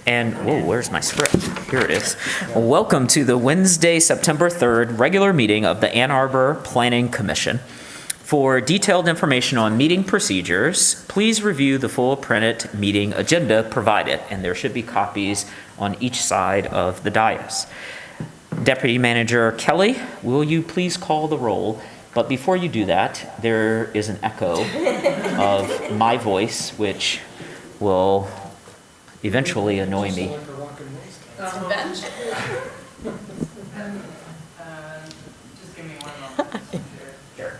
And, whoa, where's my script? Here it is. Welcome to the Wednesday, September 3rd regular meeting of the Ann Arbor Planning Commission. For detailed information on meeting procedures, please review the full printed meeting agenda provided, and there should be copies on each side of the dais. Deputy Manager Kelly, will you please call the roll? But before you do that, there is an echo of my voice, which will eventually annoy me. Just give me 1 moment. Sure.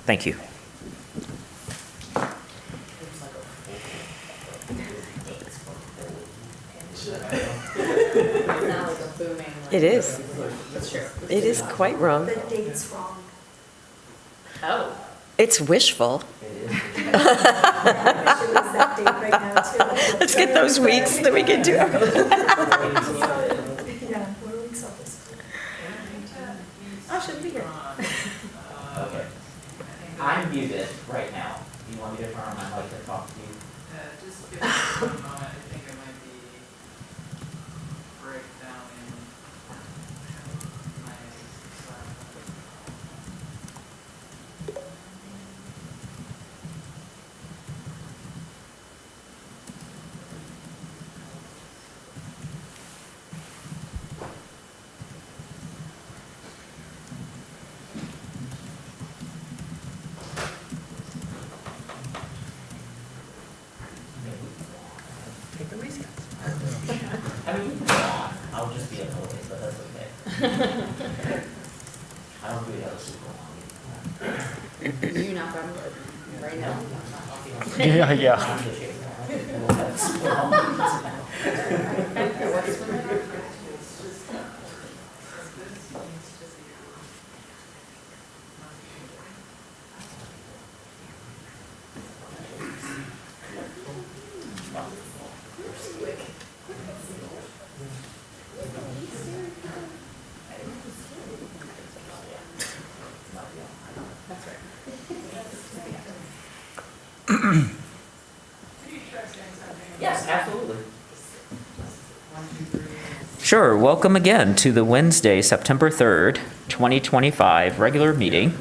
Thank you. It is. It is quite wrong. The date's wrong. Oh. It's wishful. That date right now too. Let's get those weeks that we can do. Yeah, we're weeks off this. I should be here. Okay. I'm muted right now. Do you want me to turn on my mic to talk to you? Just give me 1 moment. I think it might be breakdown in my I mean, I'll just be a noise, but that's okay. I don't really have a super long. You're not going to right now? Yeah. Yes, absolutely. Sure. Welcome again to the Wednesday, September 3rd, 2025 regular meeting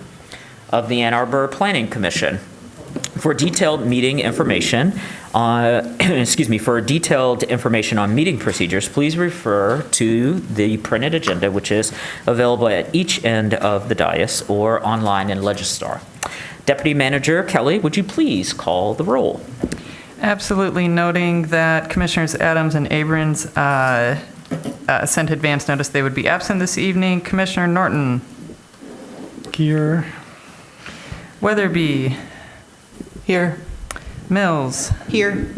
of the Ann Arbor Planning Commission. For detailed meeting information, for detailed information on meeting procedures, please refer to the printed agenda, which is available at each end of the dais or online in Legistar. Deputy Manager Kelly, would you please call the roll? Absolutely, noting that Commissioners Adams and Abrams sent advance notice they would be absent this evening. Commissioner Norton. Here. Weatherby. Here. Mills. Here.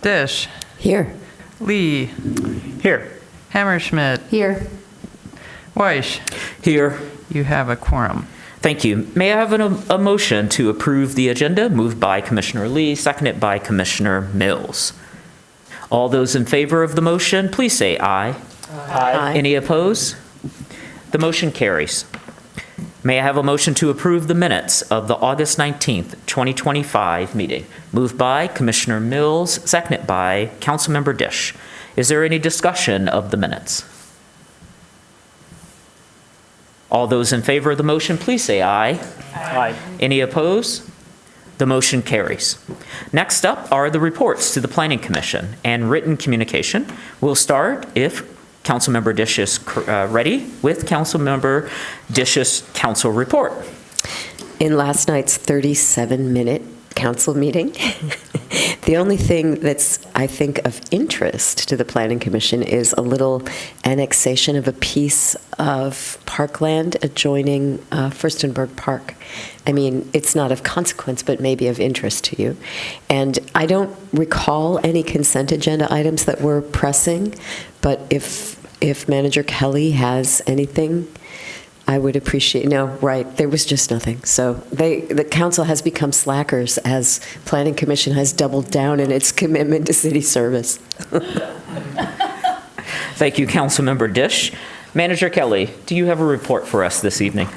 Dish. Here. Lee. Here. Hammerschmidt. Here. Weish. Here. You have a quorum. Thank you. May I have a motion to approve the agenda? Moved by Commissioner Lee, seconded by Commissioner Mills. All those in favor of the motion, please say aye. Aye. Any opposed? The motion carries. May I have a motion to approve the minutes of the August 19th, 2025 meeting? Moved by Commissioner Mills, seconded by Councilmember Dish. Is there any discussion of the minutes? All those in favor of the motion, please say aye. Aye. Any opposed? The motion carries. Next up are the reports to the Planning Commission and written communication. We'll start, if Councilmember Dish is ready, with Councilmember Dish's council report. In last night's 37-minute council meeting, the only thing that's, I think, of interest to the Planning Commission is a little annexation of a piece of parkland adjoining Furstenberg Park. I mean, it's not of consequence, but maybe of interest to you. And I don't recall any consent agenda items that were pressing, but if Manager Kelly has anything, I would appreciate. No, right. There was just nothing. So the council has become slackers as Planning Commission has doubled down in its commitment to city service. Thank you, Councilmember Dish. Manager Kelly, do you have a report for us this evening?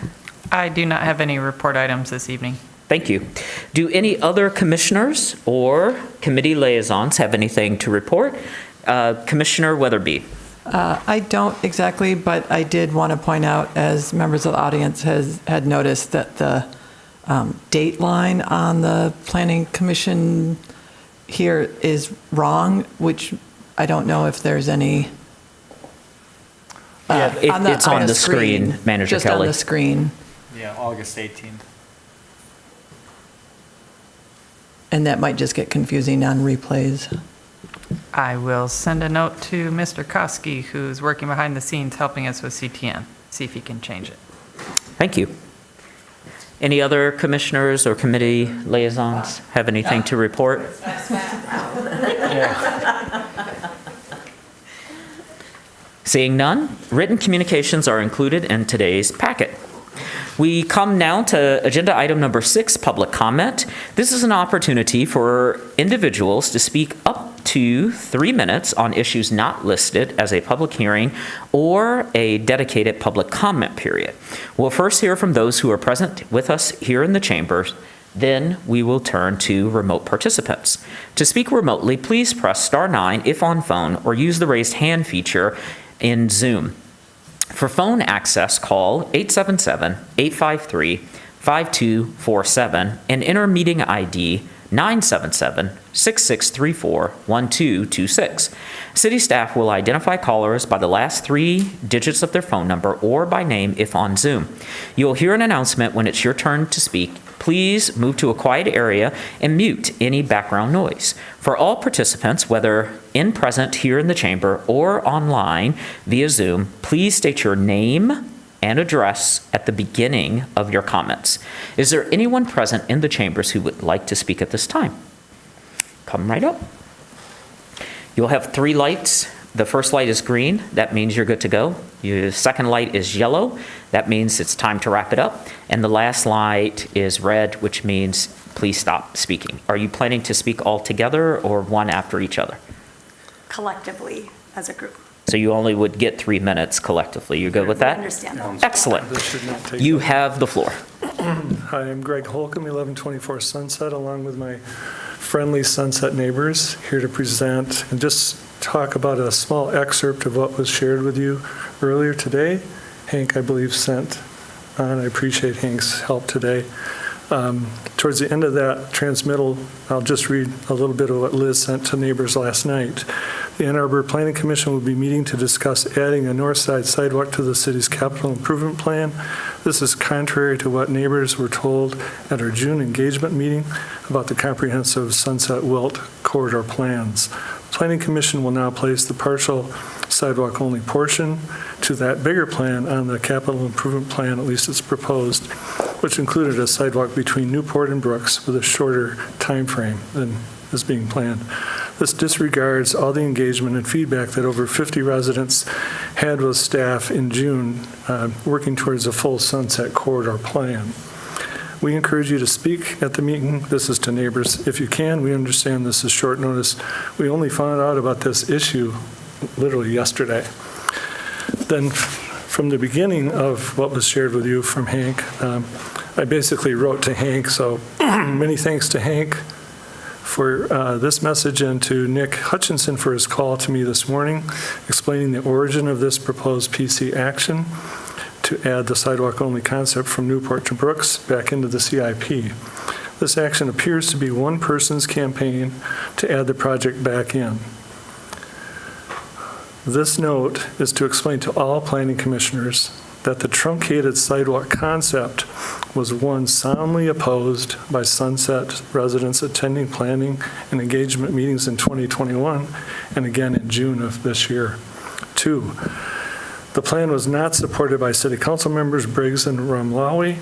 I do not have any report items this evening. Thank you. Do any other commissioners or committee liaisons have anything to report? Commissioner Weatherby. I don't exactly, but I did want to point out, as members of the audience had noticed, that the date line on the Planning Commission here is wrong, which I don't know if there's any. It's on the screen, Manager just Kelly. on the screen. Yeah, August 18th. And that might just get confusing on replays. I will send a note to Mr. Koski, who's working behind the scenes helping us with CTN, see if he can change it. Thank you. Any other commissioners or committee liaisons have anything to report? Seeing none, written communications are included in today's packet. We come now to agenda item number 6, public comment. This is an opportunity for individuals to speak up to 3 minutes on issues not listed as a public hearing or a dedicated public comment period. We'll first hear from those who are present with us here in the chambers. Then we will turn to remote participants. To speak remotely, please press *9 if on phone or use the raised hand feature in Zoom. For phone access, call 877-853-5247 and enter meeting ID 977-6634-1226. City staff will identify callers by the last 3 digits of their phone number or by name if on Zoom. You'll hear an announcement when it's your turn to speak. Please move to a quiet area and mute any background noise. For all participants, whether in present here in the chamber or online via Zoom, please state your name and address at the beginning of your comments. Is there anyone present in the chambers who would like to speak at this time? Come right up. You'll have 3 lights. The first light is green. That means you're good to go. Your second light is yellow. That means it's time to wrap it up. And the last light is red, which means please stop speaking. Are you planning to speak all together or one after each other? Collectively, as a group. So you only would get 3 minutes collectively. You good with that? I understand that. Excellent. This should not take You long. have the floor. Hi, I'm Greg Holcomb, 1124 Sunset, along with my friendly Sunset neighbors, here to present and just talk about a small excerpt of what was shared with you earlier today. Hank, I believe, sent on. I appreciate Hank's help today. Towards the end of that transmittal, I'll just read a little bit of what Liz sent to neighbors last night. The Ann Arbor Planning Commission will be meeting to discuss adding a north side sidewalk to the city's capital improvement plan. This is contrary to what neighbors were told at our June engagement meeting about the comprehensive Sunset Wilt corridor plans. Planning Commission will now place the partial sidewalk-only portion to that bigger plan on the capital improvement plan, at least it's proposed, which included a sidewalk between Newport and Brooks with a shorter time frame than is being planned. This disregards all the engagement and feedback that over 50 residents had with staff in June, working towards a full Sunset Corridor plan. We encourage you to speak at the meeting. This is to neighbors. If you can, we understand this is short notice. We only found out about this issue literally yesterday. Then from the beginning of what was shared with you from Hank, I basically wrote to Hank, so many thanks to Hank for this message and to Nick Hutchinson for his call to me this morning, explaining the origin of this proposed PC action to add the sidewalk-only concept from Newport to Brooks back into the CIP. This action appears to be one person's campaign to add the project back in. This note is to explain to all planning commissioners that the truncated sidewalk concept was one soundly opposed by Sunset residents attending planning and engagement meetings in 2021 and again in June of this year. 2, the plan was not supported by City Council members Briggs and Rumlawi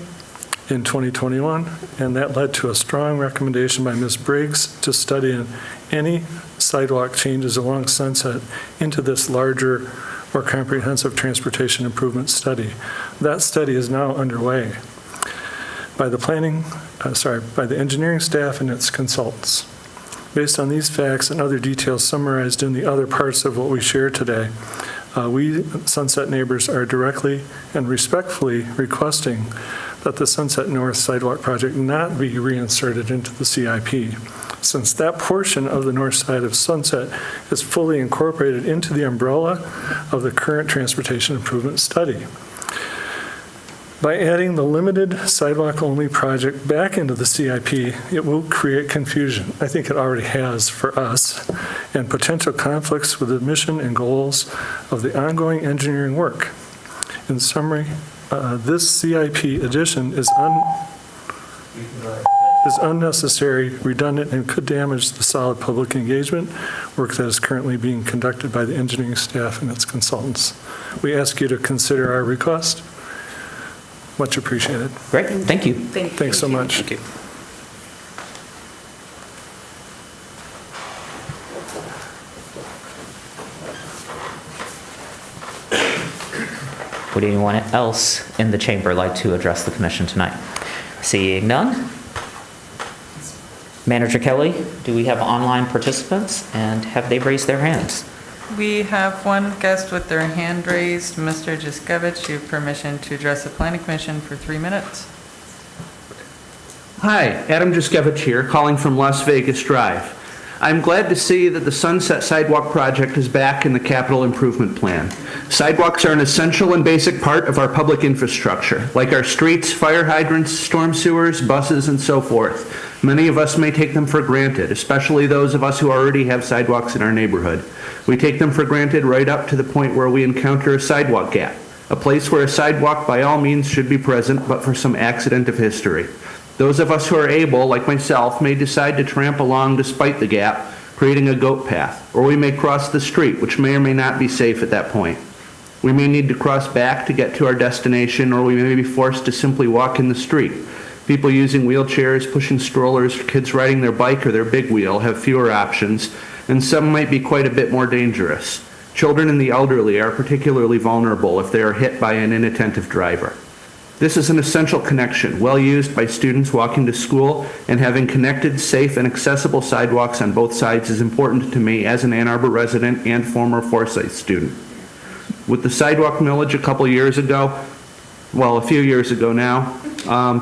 in 2021, and that led to a strong recommendation by Ms. Briggs to study any sidewalk changes along Sunset into this larger, more comprehensive transportation improvement study. That study is now underway by the by the engineering staff and its consultants. Based on these facts and other details summarized in the other parts of what we shared today, we Sunset neighbors are directly and respectfully requesting that the Sunset North Sidewalk project not be reinserted into the CIP. since that portion of the north side of Sunset is fully incorporated into the umbrella of the current transportation improvement study. By adding the limited sidewalk-only project back into the CIP, it will create confusion. I think it already has for us, and potential conflicts with the mission and goals of the ongoing engineering work. In summary, this CIP addition is unnecessary, redundant, and could damage the solid public engagement work that is currently being conducted by the engineering staff and its consultants. We ask you to consider our request. Much appreciated. Great, thank you. Thanks so much. Thank you. Would anyone else in the chamber like to address the commission tonight? Seeing none. Manager Kelly, do we have online participants, and have they raised their hands? We have one guest with their hand raised. Mr. Juskevich, you have permission to address the planning commission for 3 minutes. Hi, Adam Juskevich here, calling from Las Vegas Drive. I'm glad to see that the Sunset Sidewalk project is back in the capital improvement plan. Sidewalks are an essential and basic part of our public infrastructure, like our streets, fire hydrants, storm sewers, buses, and so forth. Many of us may take them for granted, especially those of us who already have sidewalks in our neighborhood. We take them for granted right up to the point where we encounter a sidewalk gap, a place where a sidewalk by all means should be present, but for some accident of history. Those of us who are able, like myself, may decide to tramp along despite the gap, creating a goat path, or we may cross the street, which may or may not be safe at that point. We may need to cross back to get to our destination, or we may be forced to simply walk in the street. People using wheelchairs, pushing strollers, kids riding their bike or their big wheel have fewer options, and some might be quite a bit more dangerous. Children and the elderly are particularly vulnerable if they are hit by an inattentive driver. This is an essential connection, well used by students walking to school, and having connected, safe, and accessible sidewalks on both sides is important to me as an Ann Arbor resident and former Forsyth student. With the sidewalk millage a few years ago now,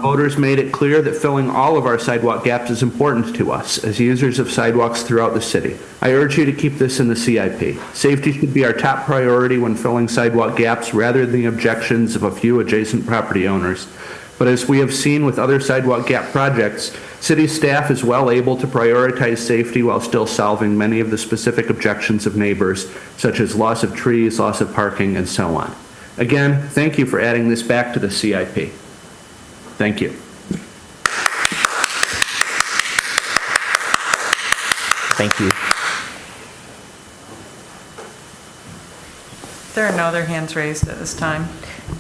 voters made it clear that filling all of our sidewalk gaps is important to us as users of sidewalks throughout the city. I urge you to keep this in the CIP. Safety should be our top priority when filling sidewalk gaps rather than the objections of a few adjacent property owners. But as we have seen with other sidewalk gap projects, city staff is well able to prioritize safety while still solving many of the specific objections of neighbors, such as loss of trees, loss of parking, and so on. Again, thank you for adding this back to the CIP. Thank you. Thank you. There are no other hands raised at this time.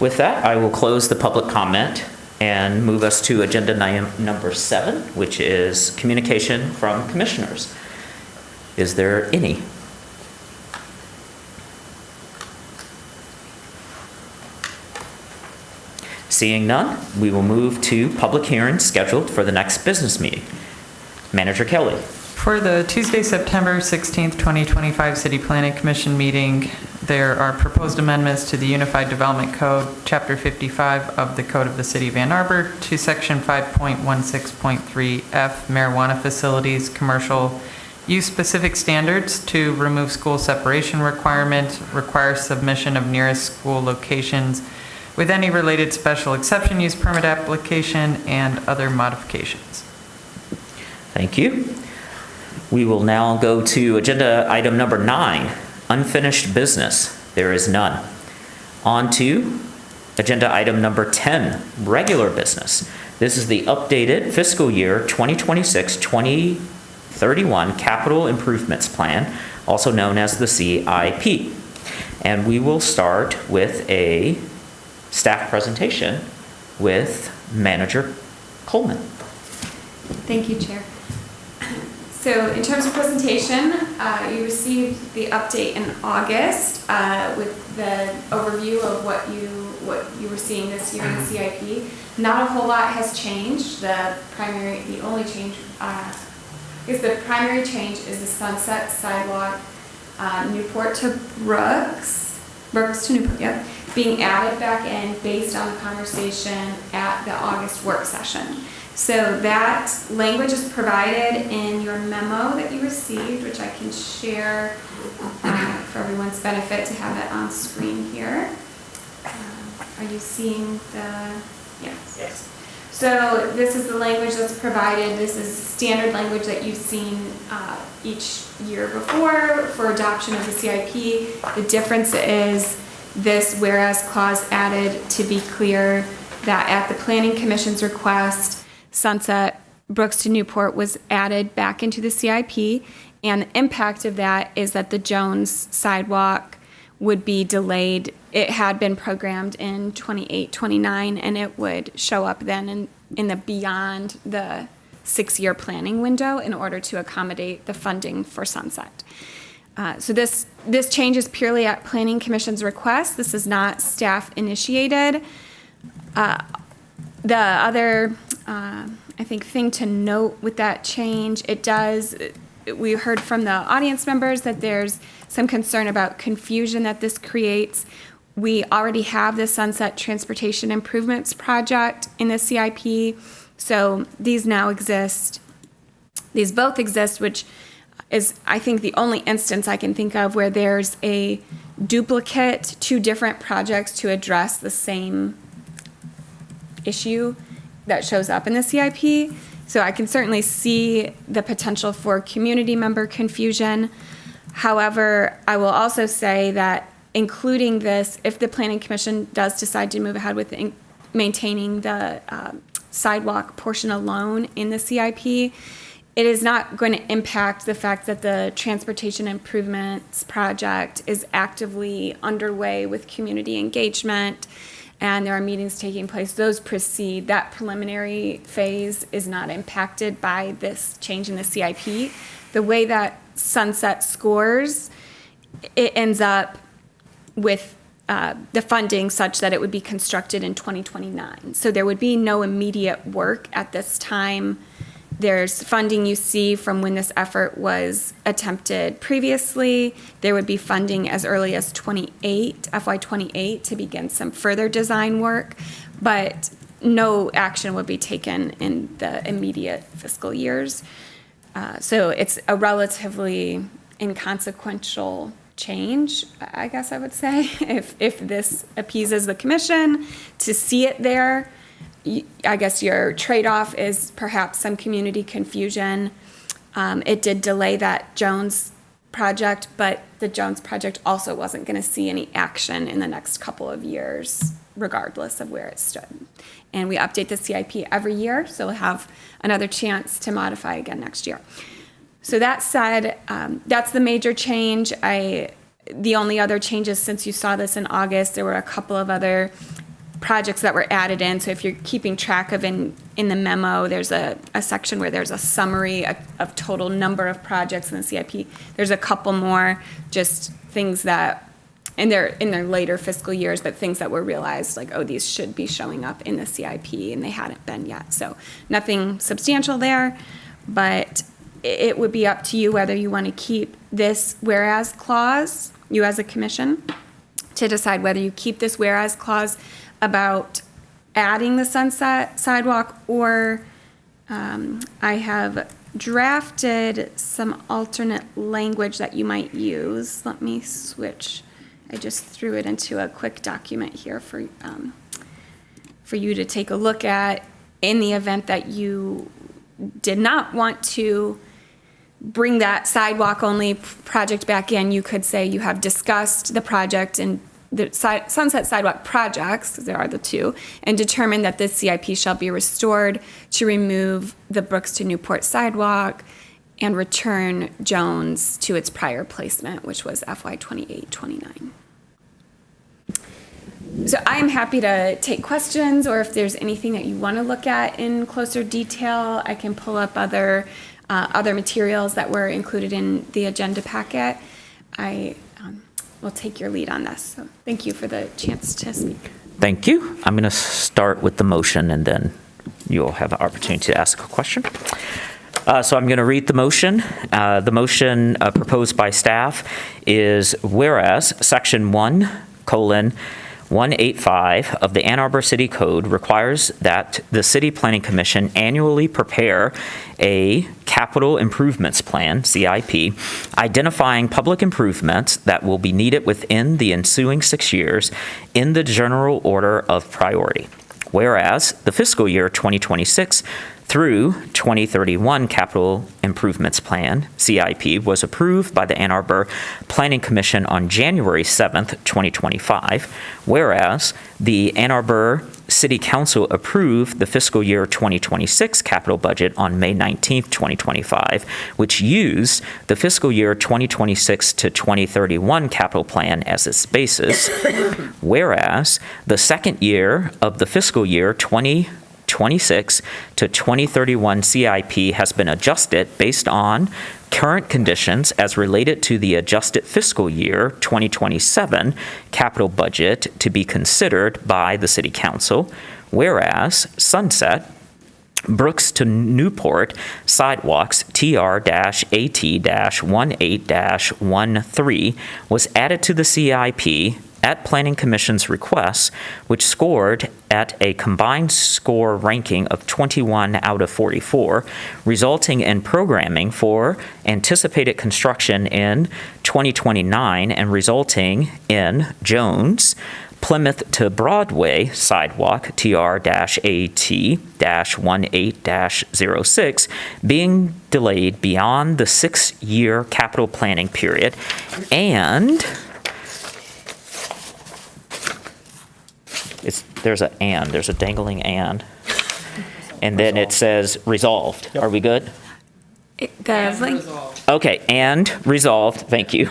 With that, I will close the public comment and move us to agenda number 7, which is communication from commissioners. Is there any? Seeing none, we will move to public hearings scheduled for the next business meeting. Manager Kelly. For the Tuesday, September 16th, 2025 City Planning Commission meeting, there are proposed amendments to the Unified Development Code, Chapter 55 of the Code of the City of Ann Arbor, to Section 5.16.3F, marijuana facilities, commercial use-specific standards to remove school separation requirement, require submission of nearest school locations with any related special exception use permit application, and other modifications. Thank you. We will now go to agenda item number 9, unfinished business. There is none. On to agenda item number 10, regular business. This is the updated fiscal year 2026-2031 Capital Improvements Plan, also known as the CIP. And we will start with a staff presentation with Manager Coleman. Thank you, Chair. So in terms of presentation, you received the update in August with the overview of what you were seeing this year in the CIP. Not a whole lot has changed. The primary change is the Sunset Sidewalk, Newport to Brooks to Newport, yep, being added back in based on the conversation at the August work session. So that language is provided in your memo that you received, which I can share for everyone's benefit to have it on screen here. Are you seeing the, yes. Yes. So this is the language that's provided. This is standard language that you've seen each year before for adoption of the CIP. The difference is this whereas clause added to be clear that at the Planning Commission's request, Sunset Brooks to Newport was added back into the CIP, and the impact of that is that the Jones sidewalk would be delayed. It had been programmed in 28, 29, and it would show up then in the beyond the 6-year planning window in order to accommodate the funding for Sunset. So this change is purely at Planning Commission's request. This is not staff initiated. The other, I think, thing to note with that change, we heard from the audience members that there's some concern about confusion that this creates. We already have the Sunset Transportation Improvements Project in the CIP, so these now exist. These both exist, which is, I think, the only instance I can think of where there's a duplicate, 2 different projects to address the same issue that shows up in the CIP. So I can certainly see the potential for community member confusion. However, I will also say that including this, if the Planning Commission does decide to move ahead with maintaining the sidewalk portion alone in the CIP, it is not going to impact the fact that the Transportation Improvements Project is actively underway with community engagement, and there are meetings taking place. Those proceed. That preliminary phase is not impacted by this change in the CIP. The way that Sunset scores, it ends up with the funding such that it would be constructed in 2029. So there would be no immediate work at this time. There's funding you see from when this effort was attempted previously. There would be funding as early as FY 28 to begin some further design work, but no action would be taken in the immediate fiscal years. So it's a relatively inconsequential change, I guess I would say, if this appeases the commission to see it there. I guess your trade-off is perhaps some community confusion. It did delay that Jones project, but the Jones project also wasn't going to see any action in the next couple of years, regardless of where it stood. And we update the CIP every year, so we'll have another chance to modify again next year. So that said, that's the major change. The only other changes since you saw this in August, there were a couple of other projects that were added in. So if you're keeping track of in the memo, there's a section where there's a summary of total number of projects in the CIP. There's a couple more just things that in their later fiscal years, but things that were realized like, oh, these should be showing up in the CIP and they hadn't been yet. So nothing substantial there, but it would be up to you whether you want to keep this whereas clause, you as a commission, to decide whether you keep this whereas clause about adding the Sunset sidewalk, or I have drafted some alternate language that you might use. Let me switch. I just threw it into a quick document here for you to take a look at. In the event that you did not want to bring that sidewalk only project back in, you could say you have discussed the project and the Sunset Sidewalk projects, because there are the 2, and determined that this CIP shall be restored to remove the Brooks to Newport sidewalk and return Jones to its prior placement, which was FY 28-29. So I am happy to take questions, or if there's anything that you want to look at in closer detail, I can pull up other materials that were included in the agenda packet. I will take your lead on this. So thank you for the chance to speak. Thank you. I'm going to start with the motion, and then you'll have the opportunity to ask a question. So I'm going to read the motion. The motion proposed by staff is whereas Section 1:1 185 of the Ann Arbor City Code requires that the City Planning Commission annually prepare a capital improvements plan, CIP, identifying public improvements that will be needed within the ensuing 6 years in the general order of priority. Whereas the fiscal year 2026 through 2031 Capital Improvements Plan, CIP, was approved by the Ann Arbor Planning Commission on January 7th, 2025, whereas the Ann Arbor City Council approved the fiscal year 2026 capital budget on May 19th, 2025, which used the fiscal year 2026 to 2031 capital plan as its basis, whereas the second year of the fiscal year 2026 to 2031 CIP has been adjusted based on current conditions as related to the adjusted fiscal year 2027 capital budget to be considered by the City Council, whereas Sunset, Brooks to Newport sidewalks TR-AT-18-13 was added to the CIP at Planning Commission's request, which scored at a combined score ranking of 21 out of 44, resulting in programming for anticipated construction in 2029 and resulting in Jones, Plymouth to Broadway sidewalk TR-AT-18-06 being delayed beyond the 6-year capital planning period, and there's a dangling and then it says resolved. Are we good? The link. Okay, and resolved, thank you.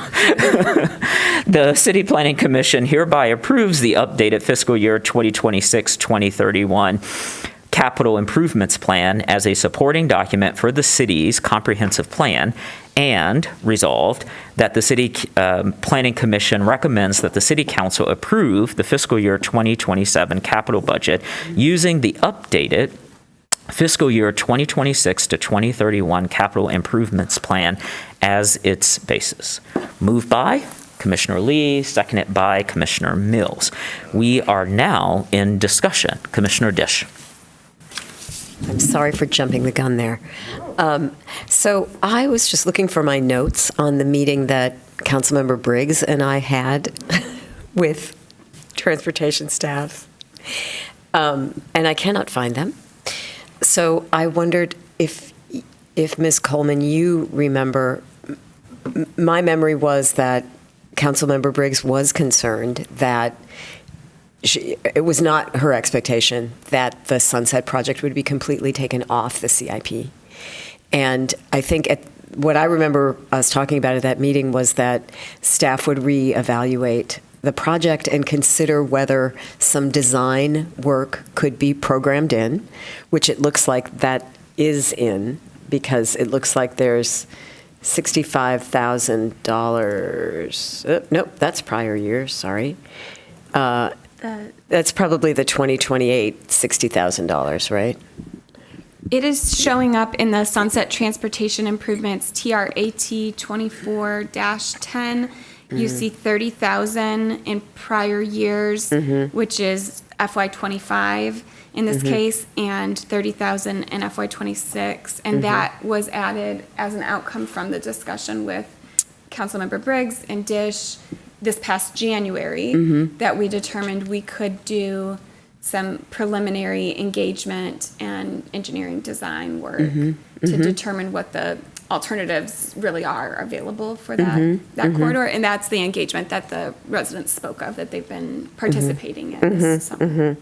The City Planning Commission hereby approves the updated fiscal year 2026-2031 Capital Improvements Plan as a supporting document for the city's comprehensive plan, and resolved that the City Planning Commission recommends that the City Council approve the fiscal year 2027 capital budget using the updated fiscal year 2026 to 2031 capital improvements plan as its basis. Moved by Commissioner Lee, seconded by Commissioner Mills. We are now in discussion. Commissioner Dish. I'm sorry for jumping the gun there. So I was just looking for my notes on the meeting that Councilmember Briggs and I had with transportation staff, and I cannot find them. So I wondered if Ms. Coleman, you remember, my memory was that Councilmember Briggs was concerned that it was not her expectation that the Sunset project would be completely taken off the CIP. And I think what I remember us talking about at that meeting was that staff would reevaluate the project and consider whether some design work could be programmed in, which it looks like that is in, because it looks like there's $65,000. Nope, that's prior years, sorry. That's probably the 2028 $60,000, right? It is showing up in the Sunset Transportation Improvements TRAT 24-10. You see 30,000 in prior years, which is FY25 in this case, and 30,000 in FY26, and that was added as an outcome from the discussion with Councilmember Briggs and Dish this past January, that we determined we could do some preliminary engagement and engineering design work to determine what the alternatives really are available for that corridor, and that's the engagement that the residents spoke of that they've been participating in this summer.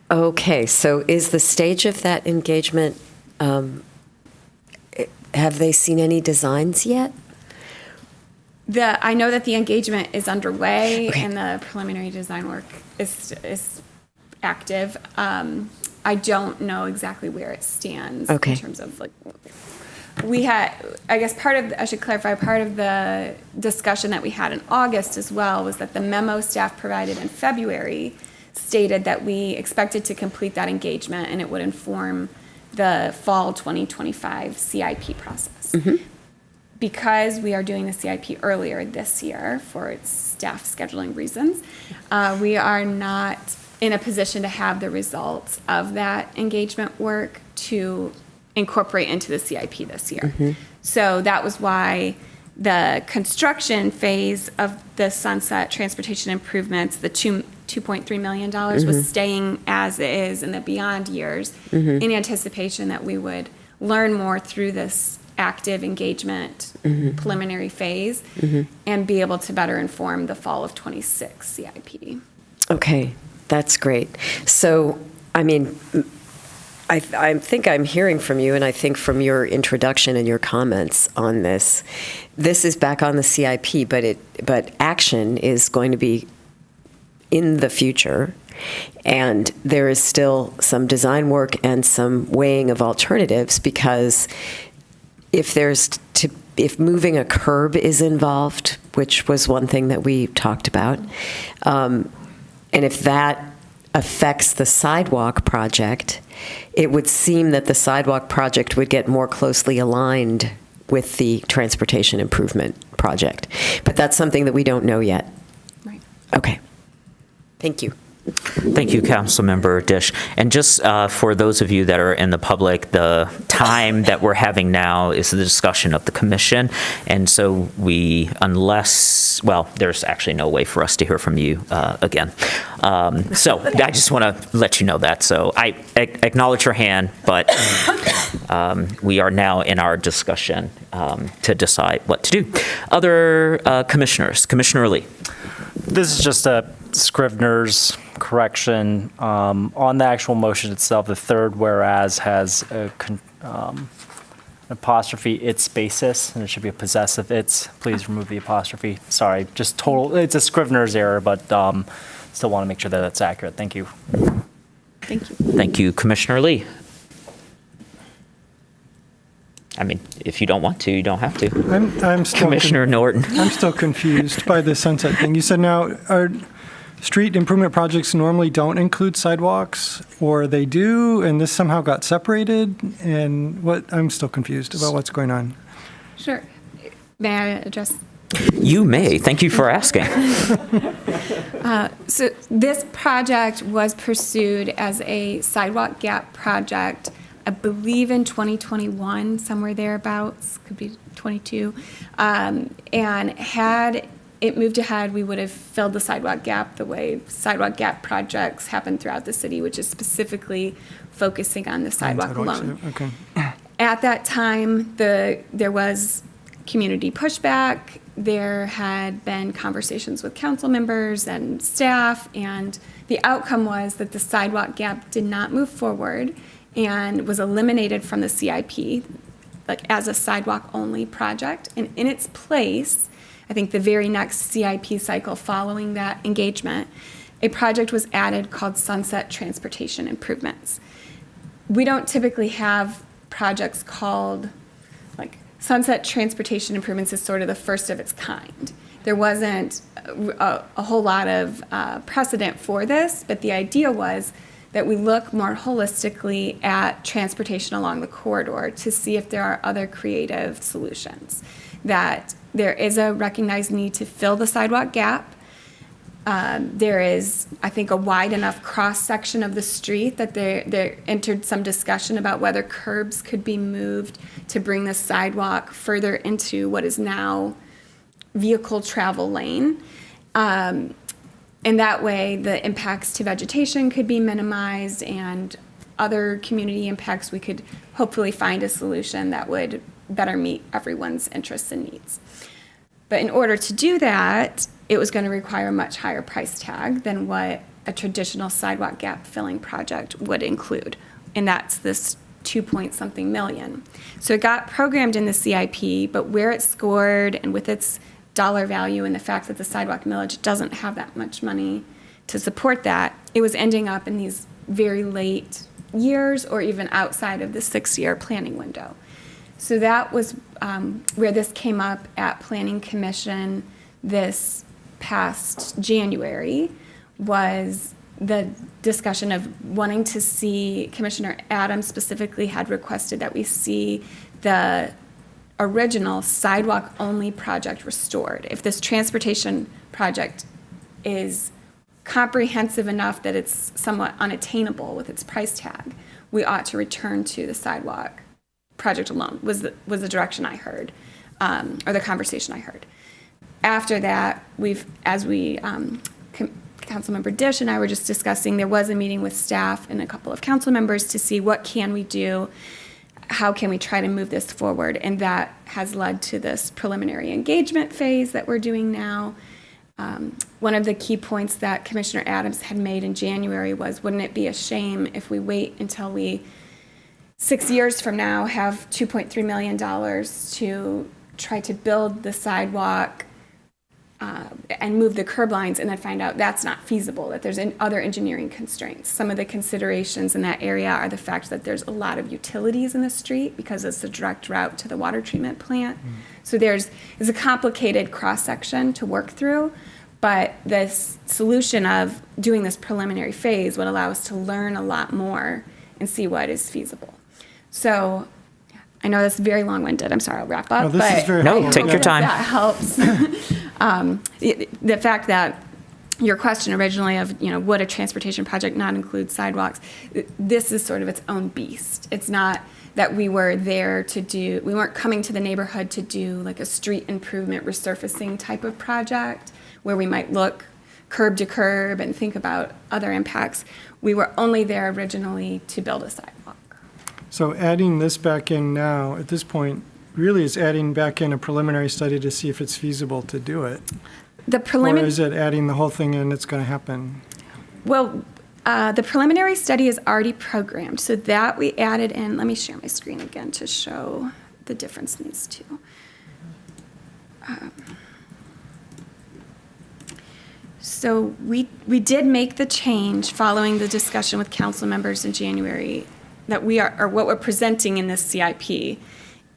Okay, so is the stage of that engagement, have they seen any designs yet? I know that the engagement is underway and the preliminary design work is active. I don't know exactly where it stands in terms of I should clarify, part of the discussion that we had in August as well was that the memo staff provided in February stated that we expected to complete that engagement and it would inform the fall 2025 CIP process. because we are doing the CIP earlier this year for its staff scheduling reasons, we are not in a position to have the results of that engagement work to incorporate into the CIP this year. So that was why the construction phase of the Sunset Transportation Improvements, the $2.3 million was staying as is in the beyond years in anticipation that we would learn more through this active engagement preliminary phase and be able to better inform the fall of 26 CIP. Okay, that's great. So, I mean, I think I'm hearing from you, and I think from your introduction and your comments on this, this is back on the CIP, but action is going to be in the future, and there is still some design work and some weighing of alternatives, because if moving a curb is involved, which was one thing that we talked about, and if that affects the sidewalk project, it would seem that the sidewalk project would get more closely aligned with the transportation improvement project. But that's something that we don't know yet. Right. Okay. Thank you. Thank you, Councilmember Dish. And just for those of you that are in the public, the time that we're having now is the discussion of the commission. And so there's actually no way for us to hear from you again. So I just want to let you know that. So I acknowledge your hand, but we are now in our discussion to decide what to do. Other commissioners, Commissioner Lee. This is just a Scrivener's correction. On the actual motion itself, the third whereas has apostrophe its basis, and it should be a possessive its. Please remove the apostrophe. Sorry, just total, it's a Scrivener's error, but still want to make sure that that's accurate. Thank you. Thank you. Thank you, Commissioner Lee. I mean, if you don't want to, you don't have to. I'm still Commissioner Norton. I'm still confused by the sunset thing. You said now, our street improvement projects normally don't include sidewalks, or they do, and this somehow got separated? And I'm still confused about what's going on. Sure. May I address? You may. Thank you for asking. So this project was pursued as a sidewalk gap project, I believe in 2021, somewhere thereabouts, could be 22. And had it moved ahead, we would have filled the sidewalk gap the way sidewalk gap projects happen throughout the city, which is specifically focusing on the sidewalk alone. Okay. At that time, there was community pushback. There had been conversations with council members and staff, and the outcome was that the sidewalk gap did not move forward and was eliminated from the CIP, like as a sidewalk-only project. And in its place, I think the very next CIP cycle following that engagement, a project was added called Sunset Transportation Improvements. We don't typically have projects called, like, Sunset Transportation Improvements is sort of the first of its kind. There wasn't a whole lot of precedent for this, but the idea was that we look more holistically at transportation along the corridor to see if there are other creative solutions. That there is a recognized need to fill the sidewalk gap. There is, I think, a wide enough cross-section of the street that there entered some discussion about whether curbs could be moved to bring the sidewalk further into what is now vehicle travel lane. And that way, the impacts to vegetation could be minimized, and other community impacts, we could hopefully find a solution that would better meet everyone's interests and needs. But in order to do that, it was going to require a much higher price tag than what a traditional sidewalk gap filling project would include. And that's this 2-point-something million. So it got programmed in the CIP, but where it scored and with its dollar value and the fact that the sidewalk millage doesn't have that much money to support that, it was ending up in these very late years or even outside of the 6-year planning window. So that was where this came up at Planning Commission this past January, was the discussion of wanting to see, Commissioner Adams specifically had requested that we see the original sidewalk-only project restored. If this transportation project is comprehensive enough that it's somewhat unattainable with its price tag, we ought to return to the sidewalk project alone, was the direction I heard, or the conversation I heard. After that, Councilmember Dish and I were just discussing, there was a meeting with staff and a couple of council members to see what can we do, how can we try to move this forward, and that has led to this preliminary engagement phase that we're doing now. One of the key points that Commissioner Adams had made in January was, wouldn't it be a shame if we wait until we, 6 years from now, have $2.3 million to try to build the sidewalk and move the curb lines, and then find out that's not feasible, that there's other engineering constraints. Some of the considerations in that area are the fact that there's a lot of utilities in the street because it's the direct route to the water treatment plant. So it's a complicated cross-section to work through, but this solution of doing this preliminary phase would allow us to learn a lot more and see what is feasible. So I know that's very long-winded. I'm sorry, I'll wrap up. No, this is very No, helpful. take your time. That helps. The fact that your question originally of, would a transportation project not include sidewalks, this is sort of its own beast. It's not that we weren't coming to the neighborhood to do like a street improvement resurfacing type of project where we might look curb to curb and think about other impacts. We were only there originally to build a sidewalk. So adding this back in now, at this point, really is adding back in a preliminary study to see if it's feasible to do it? The Or preliminary. is it adding the whole thing in, it's going to happen? Well, the preliminary study is already programmed, so that we added in. Let me share my screen again to show the difference in these two. So we did make the change following the discussion with council members in January that what we're presenting in this CIP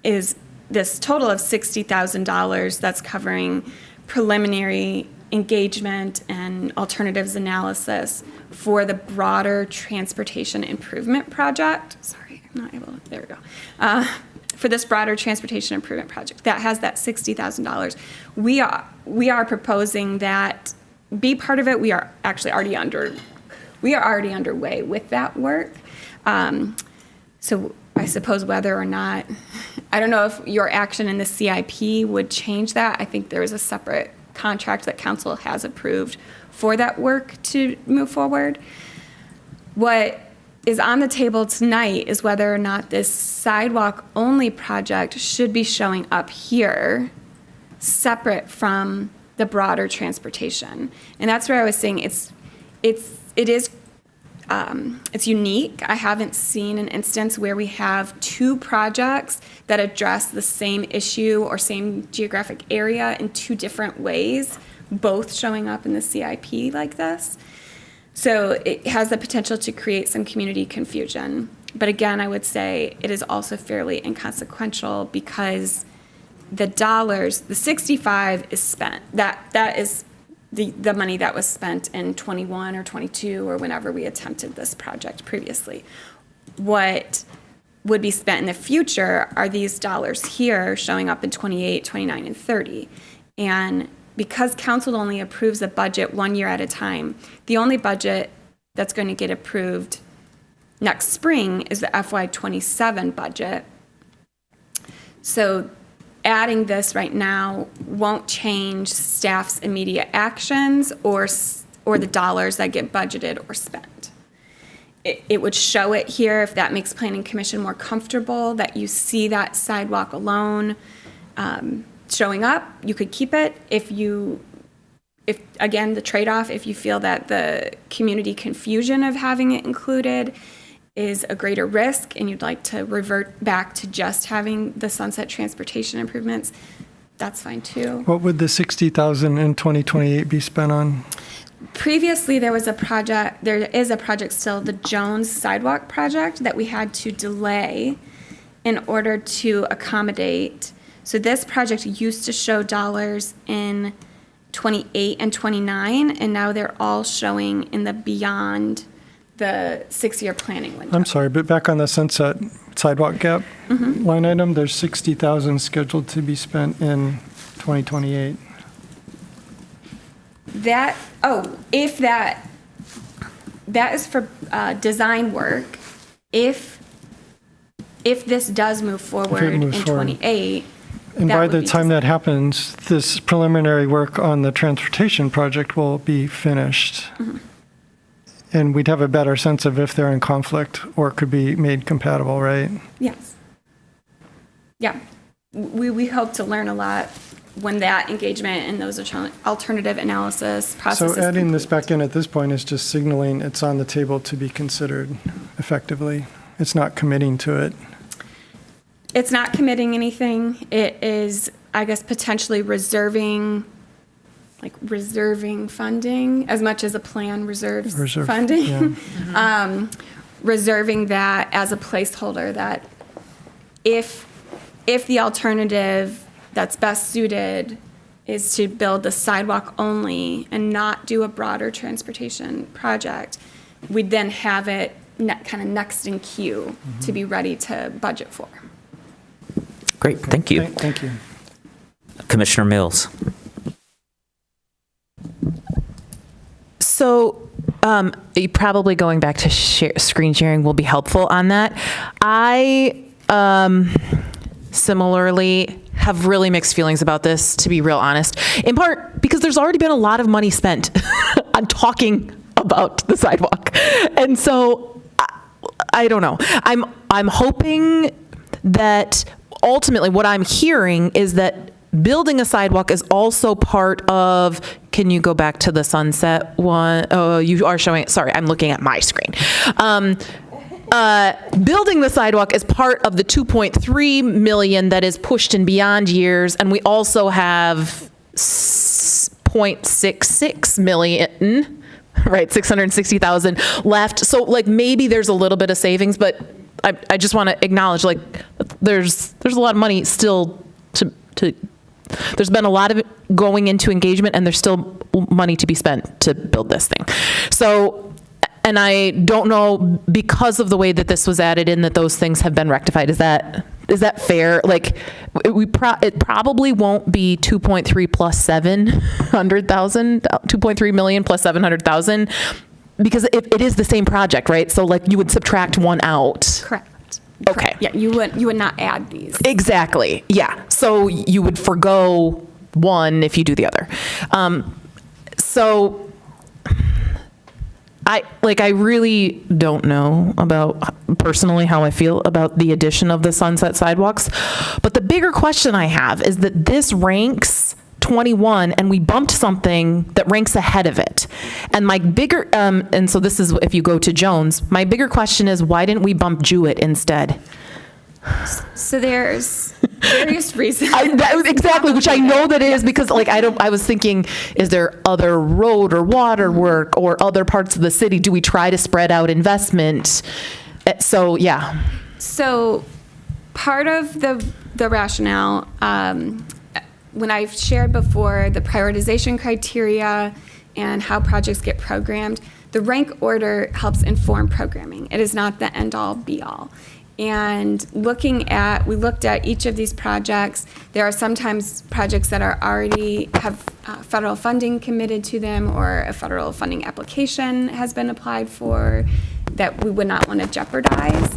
is this total of $60,000 that's covering preliminary engagement and alternatives analysis for the broader transportation improvement project. Sorry, I'm not able to, there we go. For this broader transportation improvement project that has that $60,000. We are proposing that be part of it. We are actually already underway with that work. So I suppose whether or not, I don't know if your action in the CIP would change that. I think there is a separate contract that council has approved for that work to move forward. What is on the table tonight is whether or not this sidewalk-only project should be showing up here, separate from the broader transportation. And that's where I was saying it's unique. I haven't seen an instance where we have two projects that address the same issue or same geographic area in two different ways, both showing up in the CIP like this. So it has the potential to create some community confusion. But again, I would say it is also fairly inconsequential because the dollars, the 65 is spent. That is the money that was spent in 21 or 22 or whenever we attempted this project previously. What would be spent in the future are these dollars here showing up in 28, 29, and 30. And because council only approves a budget 1 year at a time, the only budget that's going to get approved next spring is the FY27 budget. So adding this right now won't change staff's immediate actions or the dollars that get budgeted or spent. It would show it here if that makes Planning Commission more comfortable, that you see that sidewalk alone showing up. You could keep it. If again, the trade-off, if you feel that the community confusion of having it included is a greater risk and you'd like to revert back to just having the sunset transportation improvements, that's fine too. What would the $60,000 in 2028 be spent on? Previously, there is a project still, the Jones Sidewalk Project, that we had to delay in order to accommodate. So this project used to show dollars in 28 and 29, and now they're all showing in the beyond the 6-year planning window. I'm sorry, but back on the sunset, it sidewalk gap line item, there's 60,000 scheduled to be spent in 2028. If that is for design work. If this does move forward in moves forward. 28. And that by would the be time that happens, this preliminary work on the transportation project will be finished. And we'd have a better sense of if they're in conflict or could be made compatible, right? Yes. Yeah. We hope to learn a lot when that engagement and those alternative analysis processes. So adding this back in at this point is just signaling it's on the table to be considered effectively. It's not committing to it. It's not committing anything. It is, I guess, potentially reserving funding as much as a plan reserves funding. Yeah. Reserving that as a placeholder that if the alternative that's best suited is to build the sidewalk only and not do a broader transportation project, we'd then have it kind of next in queue to be ready to budget for. Great, thank you. Thank you. Commissioner Mills. So probably going back to screen sharing will be helpful on that. I similarly have really mixed feelings about this, to be real honest, in part because there's already been a lot of money spent on talking about the sidewalk. And so I don't know. I'm hoping that ultimately what I'm hearing is that building a sidewalk is also part of, can you go back to the sunset one? Oh, you are showing, sorry, I'm looking at my screen. Building the sidewalk is part of the 2.3 million that is pushed in beyond years. And we also have 0.66 million, right, 660,000 left. So like maybe there's a little bit of savings, but I just want to acknowledge like there's a lot of money still to there's been a lot of it going into engagement and there's still money to be spent to build this thing. So, and I don't know, because of the way that this was added in, that those things have been rectified. Is that fair? Like it probably won't be 2.3 plus 700,000, 2.3 million plus 700,000. Because it is the same project, right? So like you would subtract one out. Correct. Okay. Yeah, you would not add these. Exactly. Yeah. So you would forgo one if you do the other. So I really don't know about personally how I feel about the addition of the sunset sidewalks. But the bigger question I have is that this ranks 21 and we bumped something that ranks ahead of it. And my bigger, and so this is if you go to Jones, my bigger question is why didn't we bump Jewett instead? So there's various reasons. Exactly, which I know that it is because like I was thinking, is there other road or water work or other parts of the city? Do we try to spread out investment? So yeah. So part of the rationale, when I've shared before the prioritization criteria and how projects get programmed, the rank order helps inform programming. It is not the end-all, be-all. And we looked at each of these projects. There are sometimes projects that already have federal funding committed to them or a federal funding application has been applied for that we would not want to jeopardize.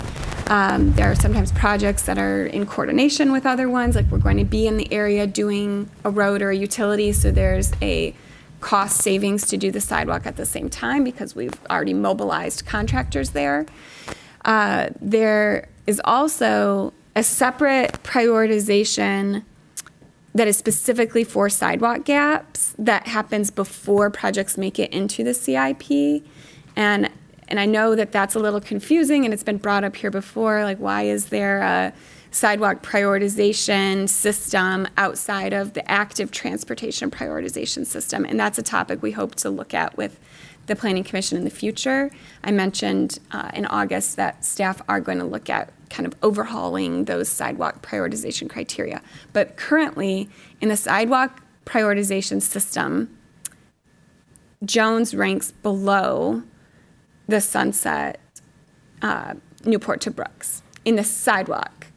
There are sometimes projects that are in coordination with other ones, like we're going to be in the area doing a road or a utility, so there's a cost savings to do the sidewalk at the same time because we've already mobilized contractors there. There is also a separate prioritization that is specifically for sidewalk gaps that happens before projects make it into the CIP. And I know that that's a little confusing and it's been brought up here before, like why is there a sidewalk prioritization system outside of the active transportation prioritization system? And that's a topic we hope to look at with the Planning Commission in the future. I mentioned in August that staff are going to look at kind of overhauling those sidewalk prioritization criteria. But currently, in the sidewalk prioritization system, Jones ranks below the Sunset Newport to Brooks. in the sidewalk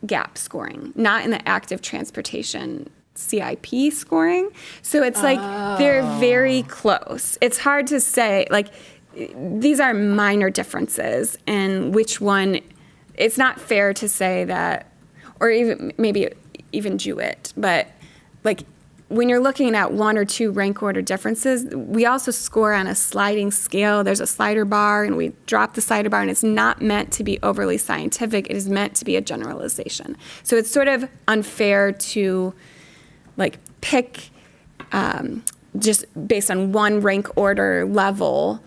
gap scoring, not in the active transportation CIP scoring. So it's like they're very close. It's hard to say, like, these are minor differences in which one. It's not fair to say that, or even maybe even Jewett, but like when you're looking at one or two rank order differences, we also score on a sliding scale. There's a slider bar, and we drop the slider bar, and it's not meant to be overly scientific. It is meant to be a generalization. So it's sort of unfair to like pick just based on one rank order level,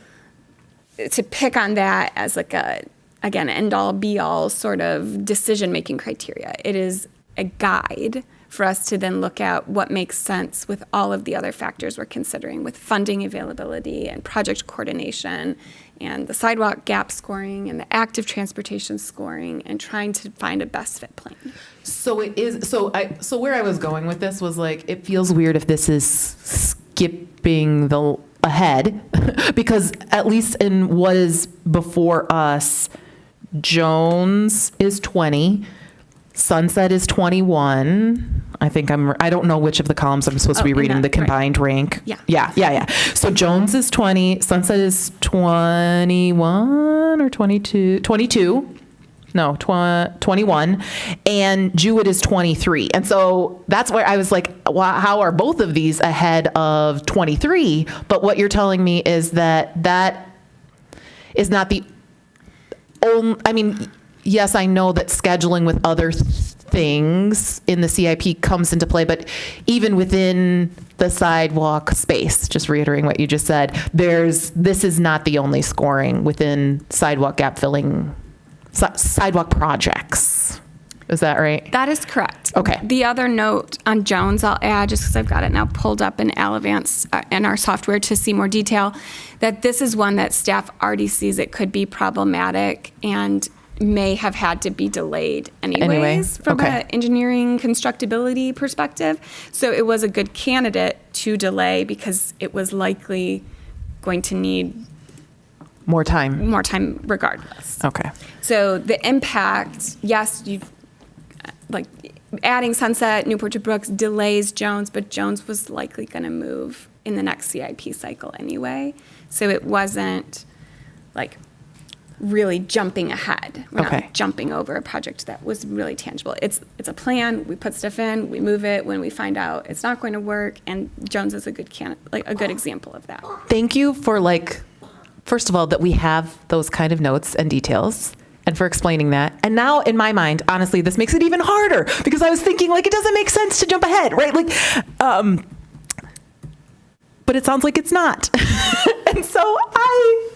to pick on that as like a, again, end all be all sort of decision making criteria. It is a guide for us to then look at what makes sense with all of the other factors we're considering, with funding availability and project coordination and the sidewalk gap scoring and the active transportation scoring, and trying to find a best fit plan. So it is, so where I was going with this was like, it feels weird if this is skipping the ahead, because at least in what is before us, Jones is 20, Sunset is 21. I don't know which of the columns I'm supposed to be reading, the combined rank. Yeah. So Jones is 20, Sunset is 21 or 22, 21, and Jewett is 23. And so that's where I was like, wow, how are both of these ahead of 23? But what you're telling me is that is not the only, I mean, yes, I know that scheduling with other things in the CIP comes into play, but even within the sidewalk space, just reiterating what you just said, this is not the only scoring within sidewalk gap filling, sidewalk projects. Is that right? That is correct. Okay. The other note on Jones, I'll add, just because I've got it now pulled up in Alavance in our software to see more detail, that this is one that staff already sees it could be problematic and may have had to be delayed anyways from an engineering constructibility perspective. So it was a good candidate to delay because it was likely going to need more time regardless. Okay. So the impact, yes, you've like adding Sunset, Newport to Brooks delays Jones, but Jones was likely going to move in the next CIP cycle anyway. So it wasn't like really jumping ahead. We're not jumping over a project that was really tangible. It's a plan. We put stuff in, we move it when we find out it's not going to work. And Jones is a good example of that. Thank you for first of all, that we have those kind of notes and details, and for explaining that. And now in my mind, honestly, this makes it even harder because I was thinking it doesn't make sense to jump ahead, right? But it sounds like it's not. And so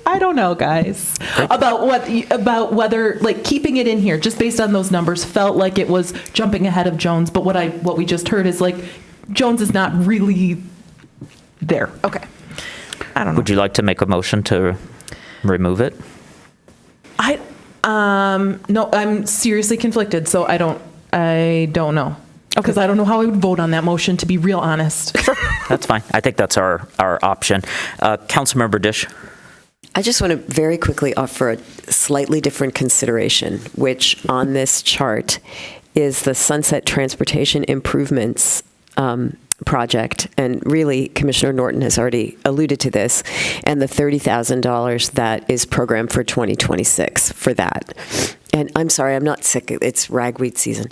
I don't know, guys, about whether keeping it in here just based on those numbers felt like it was jumping ahead of Jones. But what we just heard is Jones is not really there. Okay. I don't know. Would you like to make a motion to remove it? No, I'm seriously conflicted, so I don't know. Because I don't know how I would vote on that motion, to be real honest. That's fine. I think that's our option. Councilmember Dish. I just want to very quickly offer a slightly different consideration, which on this chart is the Sunset Transportation Improvements project. And really, Commissioner Norton has already alluded to this, and the $30,000 that is programmed for 2026 for that. And I'm sorry, I'm not sick. It's ragweed season.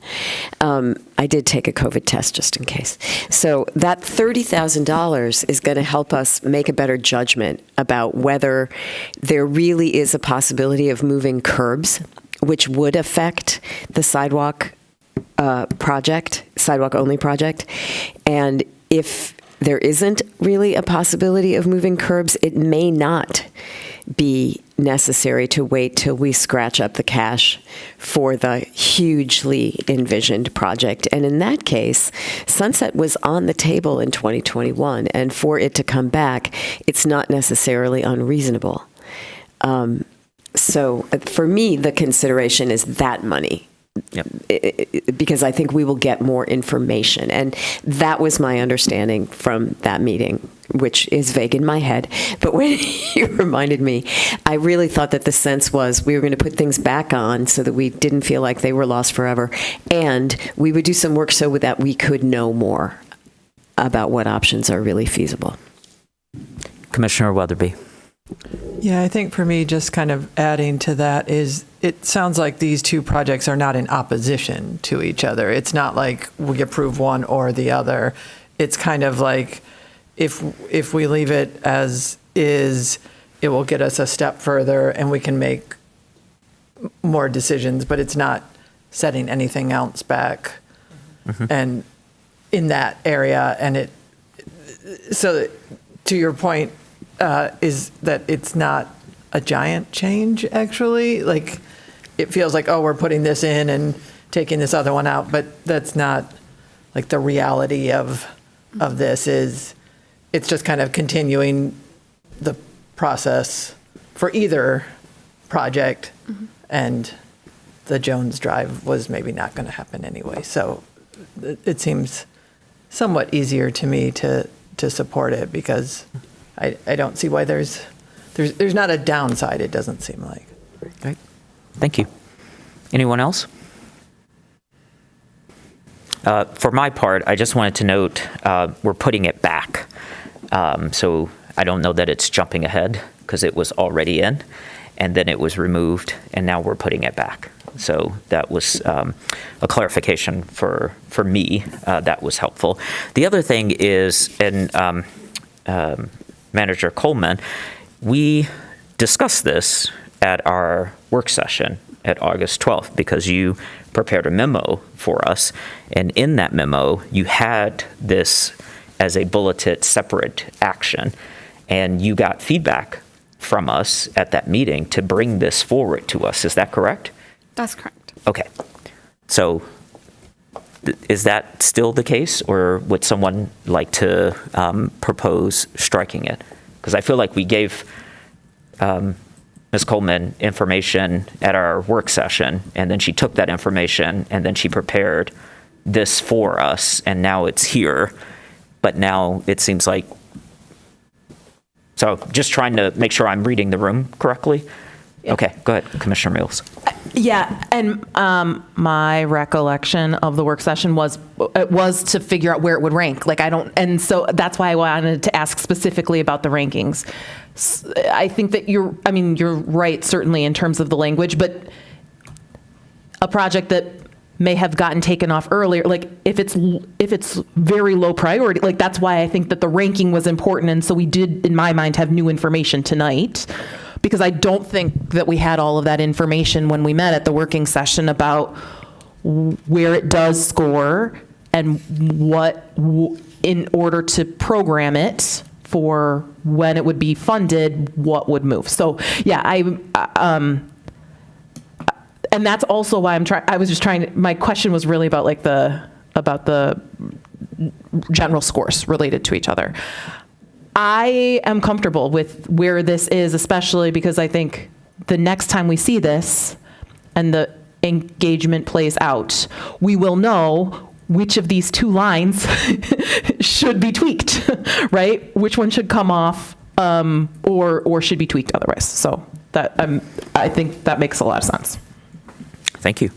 I did take a COVID test just in case. So that $30,000 is going to help us make a better judgment about whether there really is a possibility of moving curbs, which would affect the sidewalk only project. And if there isn't really a possibility of moving curbs, it may not be necessary to wait till we scratch up the cash for the hugely envisioned project. And in that case, Sunset was on the table in 2021, and for it to come back, it's not necessarily unreasonable. So for me, the consideration is that money Yep. because I think we will get more information. And that was my understanding from that meeting, which is vague in my head. But when you reminded me, I really thought that the sense was we were going to put things back on so that we didn't feel like they were lost forever. And we would do some work so that we could know more about what options are really feasible. Commissioner Weatherby. Yeah, I think for me, just kind of adding to that is, it sounds like these two projects are not in opposition to each other. It's not like we approve one or the other. It's kind of like, if we leave it as is, it will get us a step further and we can make more decisions, but it's not setting anything else back. And in that area, and so to your point, is that it's not a giant change, actually. Like, it feels like, oh, we're putting this in and taking this other one out, but that's not, like, the reality of this is, it's just kind of continuing the process for either project, and the Jones Drive was maybe not going to happen anyway. So it seems somewhat easier to me to support it, because I don't see why there's not a downside, it doesn't seem like. Great. Thank you. Anyone else? For my part, I just wanted to note we're putting it back. So I don't know that it's jumping ahead, because it was already in, and then it was removed, and now we're putting it back. So that was a clarification for me. That was helpful. The other thing is, and Manager Coleman, we discussed this at our work session at August 12th, because you prepared a memo for us, and in that memo, you had this as a bulleted separate action, and you got feedback from us at that meeting to bring this forward to us. Is that correct? That's correct. Okay. So is that still the case, or would someone like to propose striking it? Because I feel like we gave Ms. Coleman information at our work session, and then she took that information, and then she prepared this for us, and now it's here. But now it seems like, so just trying to make sure I'm reading the room correctly. Okay, go ahead, Commissioner Mills. Yeah, and my recollection of the work session was to figure out where it would rank. Like, and so that's why I wanted to ask specifically about the rankings. I think that you're right, certainly in terms of the language, but a project that may have gotten taken off earlier, like if it's very low priority, like that's why I think that the ranking was important. And so we did, in my mind, have new information tonight, because I don't think that we had all of that information when we met at the working session about where it does score and what, in order to program it for when it would be funded, what would move. So yeah, and that's also why my question was really about the general scores related to each other. I am comfortable with where this is, especially because I think the next time we see this and the engagement plays out, we will know which of these two lines should be tweaked, right? Which one should come off or should be tweaked otherwise. So I think that makes a lot of sense. Thank you.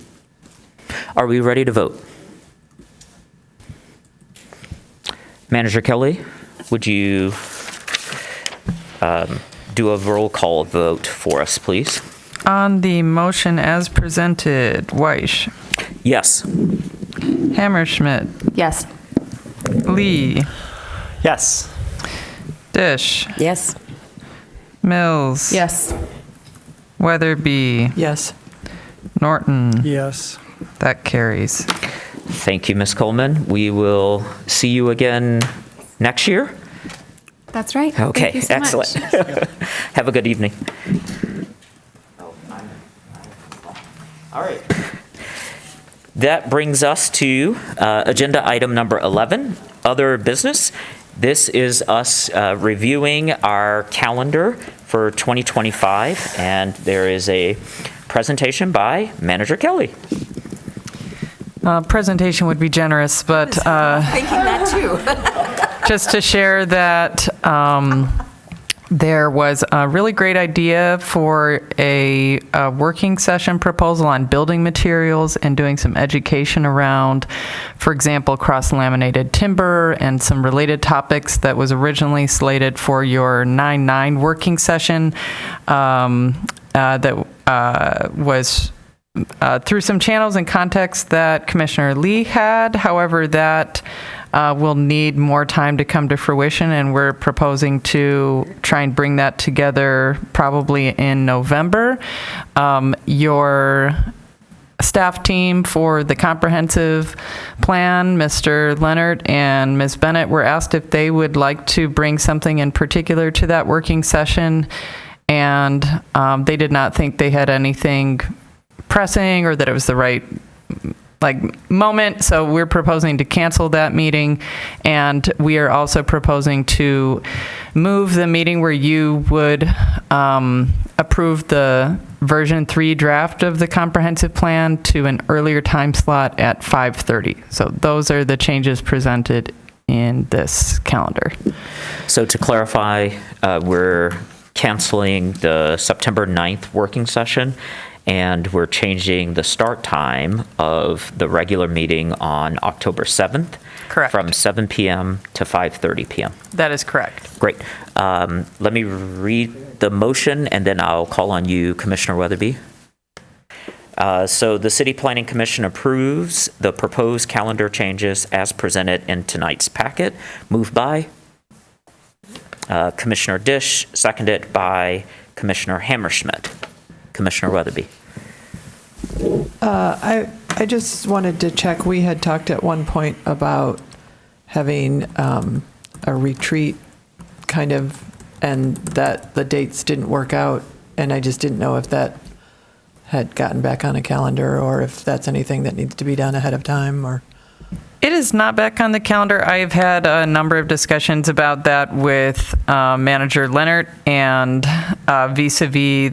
Are we ready to vote? Manager Kelly, would you do a roll call vote for us, please? On the motion as presented, Weish, Yes. Hammerschmidt, Yes. Lee, Yes. Dish, Yes? Mills, Yes. Weatherby, Yes. Norton. Yes. That carries. Thank you, Ms. Coleman. We will see you again next year. That's right. Okay, Thank you so excellent. much. Have a good evening. All right. That brings us to agenda item number 11, other business. This is us reviewing our calendar for 2025, and there is a presentation by Manager Kelly. Presentation would be generous, but Thinking that too. just to share that there was a really great idea for a working session proposal on building materials and doing some education around, for example, cross-laminated timber and some related topics that was originally slated for your 9/9 working session that was through some channels and context that Commissioner Lee had. However, that will need more time to come to fruition, and we're proposing to try and bring that together probably in November. Your staff team for the comprehensive plan, Mr. Leonard and Ms. Bennett, were asked if they would like to bring something in particular to that working session, and they did not think they had anything pressing or that it was the right moment, so we're proposing to cancel that meeting, and we are also proposing to move the meeting where you would approve the version 3 draft of the comprehensive plan to an earlier time slot at 5:30. So those are the changes presented in this calendar. So to clarify, we're canceling the September 9th working session, and we're changing the start time of the regular meeting on October 7th. Correct. From 7 p.m. to 5:30 p.m. That is correct. Great. Let me read the motion, and then I'll call on you, Commissioner Weatherby. So the City Planning Commission approves the proposed calendar changes as presented in tonight's packet. Moved by Commissioner Dish, seconded by Commissioner Hammerschmidt. Commissioner Weatherby. I just wanted to check, we had talked at one point about having a retreat kind of, and that the dates didn't work out, and I just didn't know if that had gotten back on a calendar or if that's anything that needs to be done ahead of time, or... It is not back on the calendar. I've had a number of discussions about that with Manager Leonard, and vis-a-vis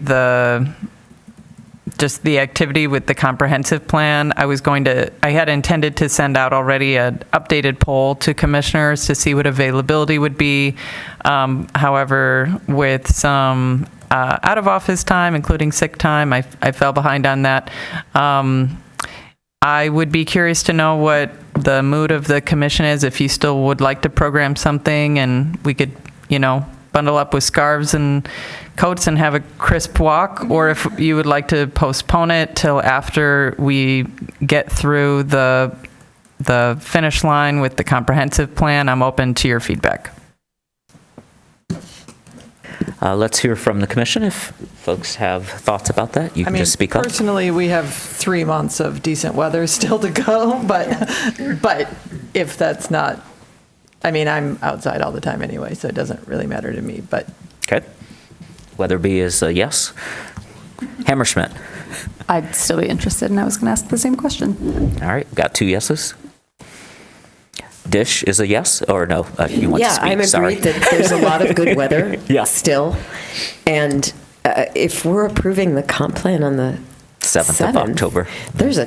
the activity with the comprehensive plan. I had intended to send out already an updated poll to commissioners to see what availability would be. However, with some out of office time, including sick time, I fell behind on that. I would be curious to know what the mood of the commission is, if you still would like to program something and we could, bundle up with scarves and coats and have a crisp walk, or if you would like to postpone it till after we get through the finish line with the comprehensive plan. I'm open to your feedback. Let's hear from the commission. If folks have thoughts about that, you can just speak up. Personally, we have 3 months of decent weather still to go, but if that's not, I'm outside all the time anyway, so it doesn't really matter to me, but. Okay. Weatherby is a yes. Hammerschmidt. I'd still be interested, and I was going to ask the same question. All right, got 2 yeses. Dish is a yes, or no? You want to speak? I'm Sorry. agreed that there's a lot of good weather Yeah. still. And if we're approving the comp plan on the 7th of October. there's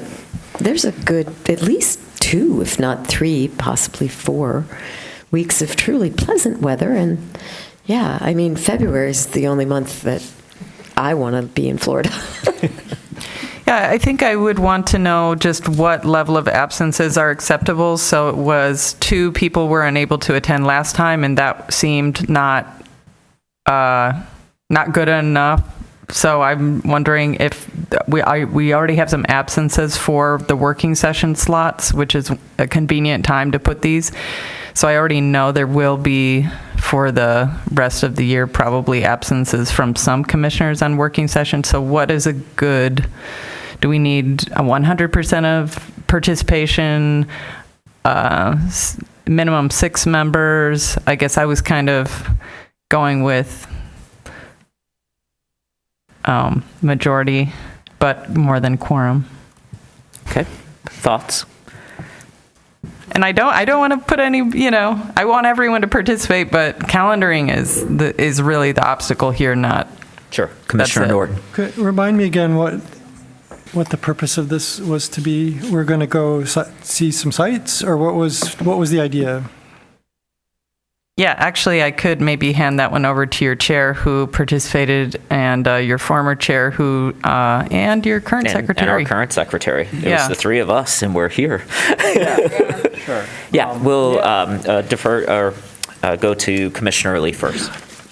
a good, at least 2, if not 3, possibly 4 weeks of truly pleasant weather. And yeah, February is the only month that I want to be in Florida. Yeah, I think I would want to know just what level of absences are acceptable. So it was 2 people were unable to attend last time, and that seemed not good enough. So I'm wondering if we already have some absences for the working session slots, which is a convenient time to put these. So I already know there will be, for the rest of the year, probably absences from some commissioners on working sessions. So what is a good... Do we need a 100% of participation, minimum 6 members? I guess I was kind of going with majority, but more than quorum. Okay. Thoughts? And I don't want to put any, I want everyone to participate, but calendaring is really the obstacle here, not. Sure. Commissioner That's it. Norton. Remind me again what what the purpose of this was to be? We're going to go see some sites, or what was the idea? Yeah, actually, I could maybe hand that one over to your chair who participated, and your former chair who, and your current secretary. And our current secretary. It Yeah. was the three of us, and we're here. Sure. Yeah, we'll defer or go to Commissioner Lee first.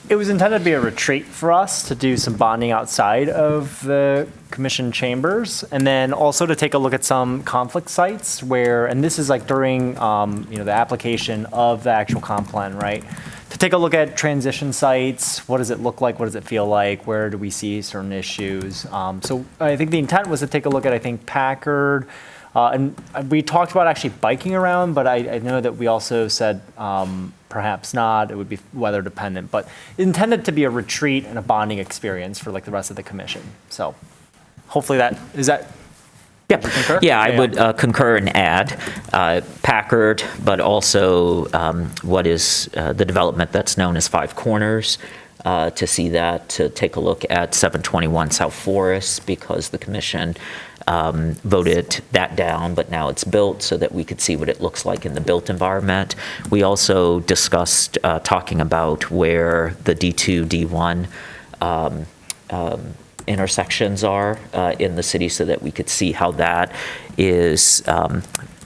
It was intended to be a retreat for us to do some bonding outside of the commission chambers, and then also to take a look at some conflict sites where, and this is like during, the application of the actual comp plan, right? To take a look at transition sites, what does it look like, what does it feel like, where do we see certain issues? So I think the intent was to take a look at, I think, Packard, and we talked about actually biking around, but I know that we also said perhaps not, it would be weather dependent, but intended to be a retreat and a bonding experience for like the rest of the commission. So hopefully is that? Yeah, would you concur? yeah, I would concur and add Packard, but also what is the development that's known as Five Corners, to see that, to take a look at 721 South Forest, because the commission voted that down, but now it's built, so that we could see what it looks like in the built environment. We also discussed talking about where the D2, D1 intersections are in the city, so that we could see how that is,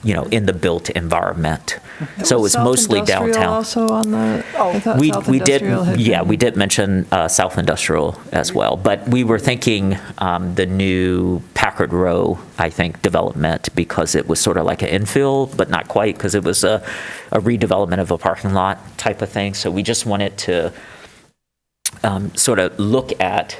in the built environment. So it was mostly downtown. Also on the, I thought We South did, Industrial had yeah, been- we did mention South Industrial as well, but we were thinking the new Packard Row, I think, development, because it was sort of like an infill, but not quite, because it was a redevelopment of a parking lot type of thing. So we just wanted to sort of look at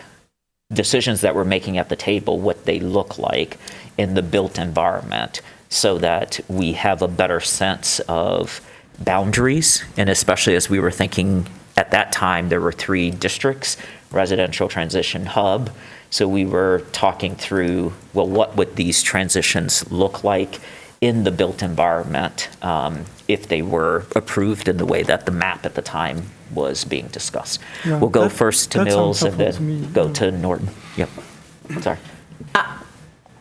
decisions that we're making at the table, what they look like in the built environment, so that we have a better sense of boundaries. And especially as we were thinking at that time, there were 3 districts, residential transition hub. So we were talking through, well, what would these transitions look like in the built environment if they were approved in the way that the map at the time was being discussed. Yeah, We'll go that- first to that sounds Mills and helpful to me, then go yeah. to Norton. Yep. Sorry.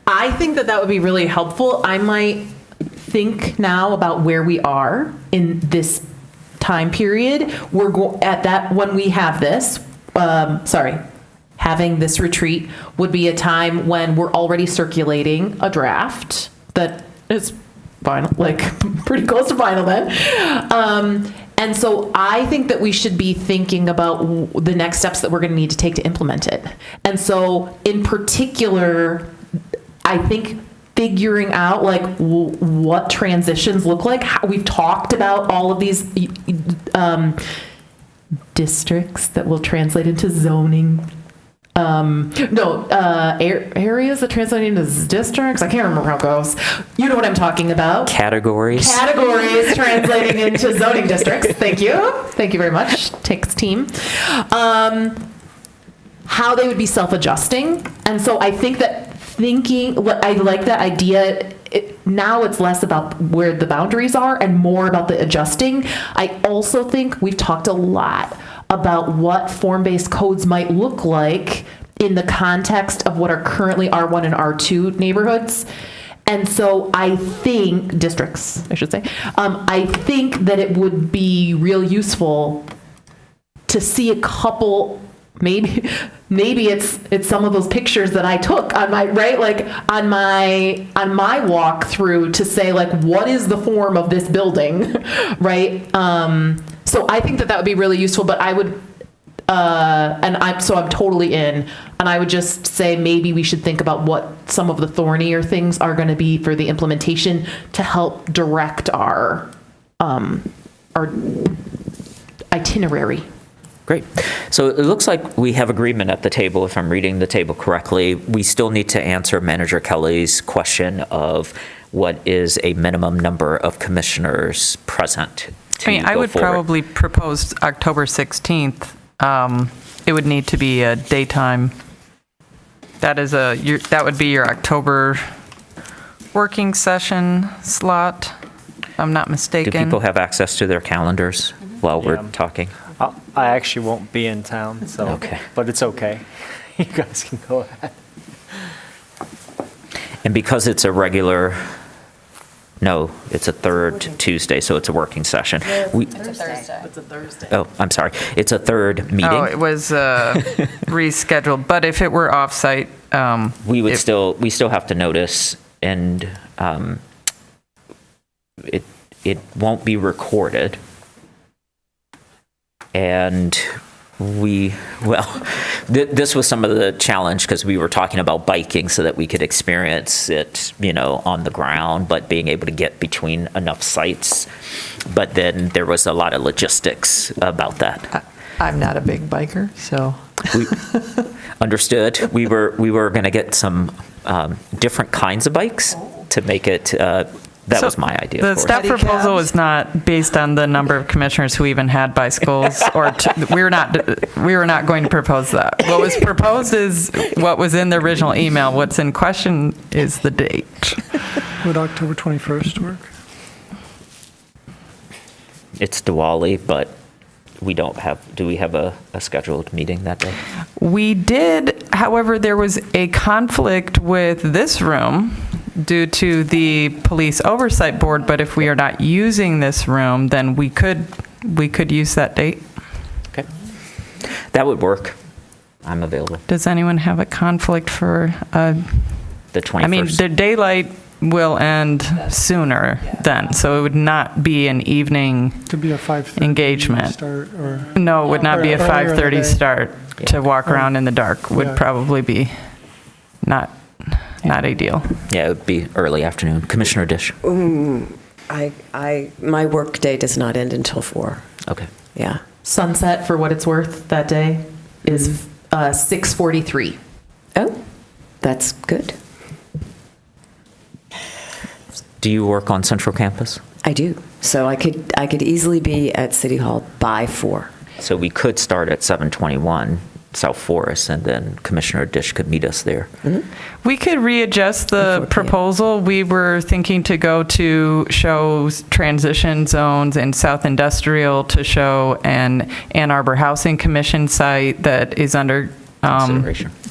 I think that would be really helpful. I might think now about where we are in this time period. At that, when we have this, having this retreat would be a time when we're already circulating a draft that is final, like pretty close to final then. And so I think that we should be thinking about the next steps that we're going to need to take to implement it. And so in particular, I think figuring out like what transitions look like. We've talked about all of these districts that will translate into zoning. Areas that translate into districts. I can't remember how it goes. You know what I'm talking about. Categories. Categories translating into zoning districts. Thank you. Thank you very much. Takes team. How they would be self-adjusting. And so I think that I like that idea. Now it's less about where the boundaries are and more about the adjusting. I also think we've talked a lot about what form-based codes might look like in the context of what are currently R1 and R2 neighborhoods. And so I think, districts, I should say, I think that it would be real useful to see a couple, maybe it's some of those pictures that I took on my, right, like on my walk through to say like, what is the form of this building, right? So I think that would be really useful, but I would, I'm totally in, and I would just say maybe we should think about what some of the thornier things are going to be for the implementation to help direct our itinerary. Great. So it looks like we have agreement at the table, if I'm reading the table correctly. We still need to answer Manager Kelly's question of what is a minimum number of commissioners present to I would go forward. probably propose October 16th. It would need to be a daytime. That would be your October working session slot, if I'm not Do mistaken. people have access to their calendars while we're Yeah. talking? I actually won't be in town, so. Okay. But it's okay. You guys can go ahead. And because it's a regular, no, it's a third Tuesday, so it's a working session. It's a Thursday. Oh, I'm sorry. It's a third meeting. Oh, it was rescheduled, but if it were off-site, We still have to notice, and it won't be recorded. And this was some of the challenge, because we were talking about biking so that we could experience it, on the ground, but being able to get between enough sites. But then there was a lot of logistics about that. I'm not a big biker, so. Understood. We were going to get some different kinds of bikes to make it. That was my idea. The of course. staff proposal was not based on the number of commissioners who even had bicycles, we were not going to propose that. What was proposed is what was in the original email. What's in question is the date. Would October 21st work? It's Diwali, but do we have a scheduled meeting that day? We did, however, there was a conflict with this room due to the police oversight board, but if we are not using this room, then we could use that date. Okay. That would work. I'm available. Does anyone have a conflict for, The 21st. I mean, the daylight will end sooner then, so it would not be an evening Could be a 5:30 engagement. start, or No, it would not be a Or earlier in the 5:30 day. start. To walk around in the dark would Yeah. probably be not ideal. Yeah, it would be early afternoon. Commissioner Dish. My work day does not end until 4. Okay. Yeah. Sunset, for what it's worth, that day is 6:43. Oh, that's good. Do you work on Central Campus? I do. So I could easily be at City Hall by 4. So we could start at 721 South Forest, and then Commissioner Dish could meet us there. We could readjust the 4 p.m. proposal. We were thinking to go to show transition zones in South Industrial, to show an Ann Arbor Housing Commission site that is under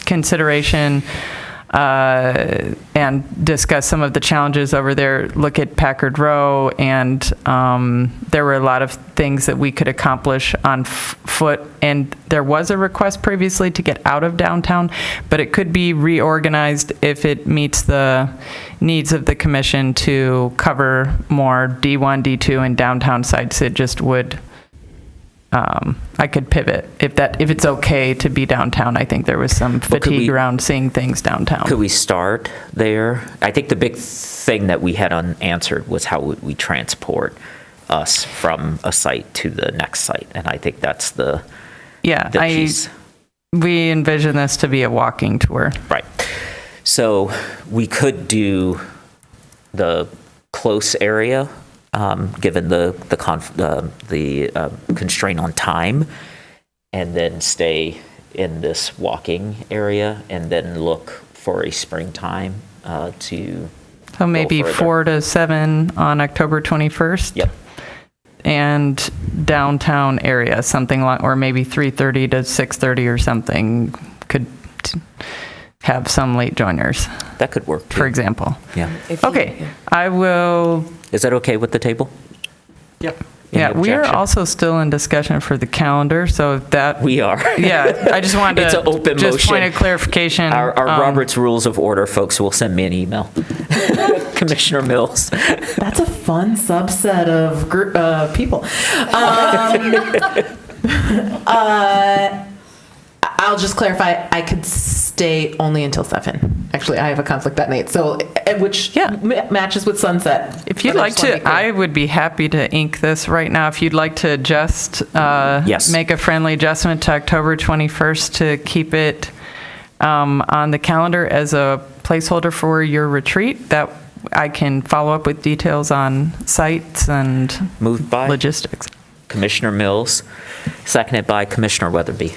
consideration, and discuss some of the challenges over there, look at Packard Row, and there were a lot of things that we could accomplish on foot. And there was a request previously to get out of downtown, but it could be reorganized if it meets the needs of the commission to cover more D1, D2, and downtown sites. It just would, I could pivot if it's okay to be downtown. I think there was some fatigue around seeing things downtown. Could we start there? I think the big thing that we had unanswered was how would we transport us from a site to the next site, and I think that's the piece. We envision this to be a walking tour. Right. So we could do the close area, given the constraint on time, and then stay in this walking area, and then look for a springtime to. So maybe further. 4 to 7 on October 21st. Yep. And downtown area, something like, or maybe 3:30 to 6:30 or something, could have some late joiners, That could work too. for example. Yeah. Okay, I will. Is that okay with the table? Yep. Any Yeah, we are objection? also still in discussion for the calendar, so if that. We are. Yeah, I just wanted It's to. an open just motion. point of clarification. Our Robert's Rules of Order folks will send me an email. Commissioner Mills. That's a fun subset of people. I'll just clarify, I could stay only until 7. Actually, I have a conflict that night, so, which matches with sunset. If you'd But I like just wanna to, be clear. I would be happy to ink this right now. If you'd like to just Yes. make a friendly adjustment to October 21st to keep it on the calendar as a placeholder for your retreat, that I can follow up with details on sites and Moved by logistics. Commissioner Mills, seconded by Commissioner Weatherby.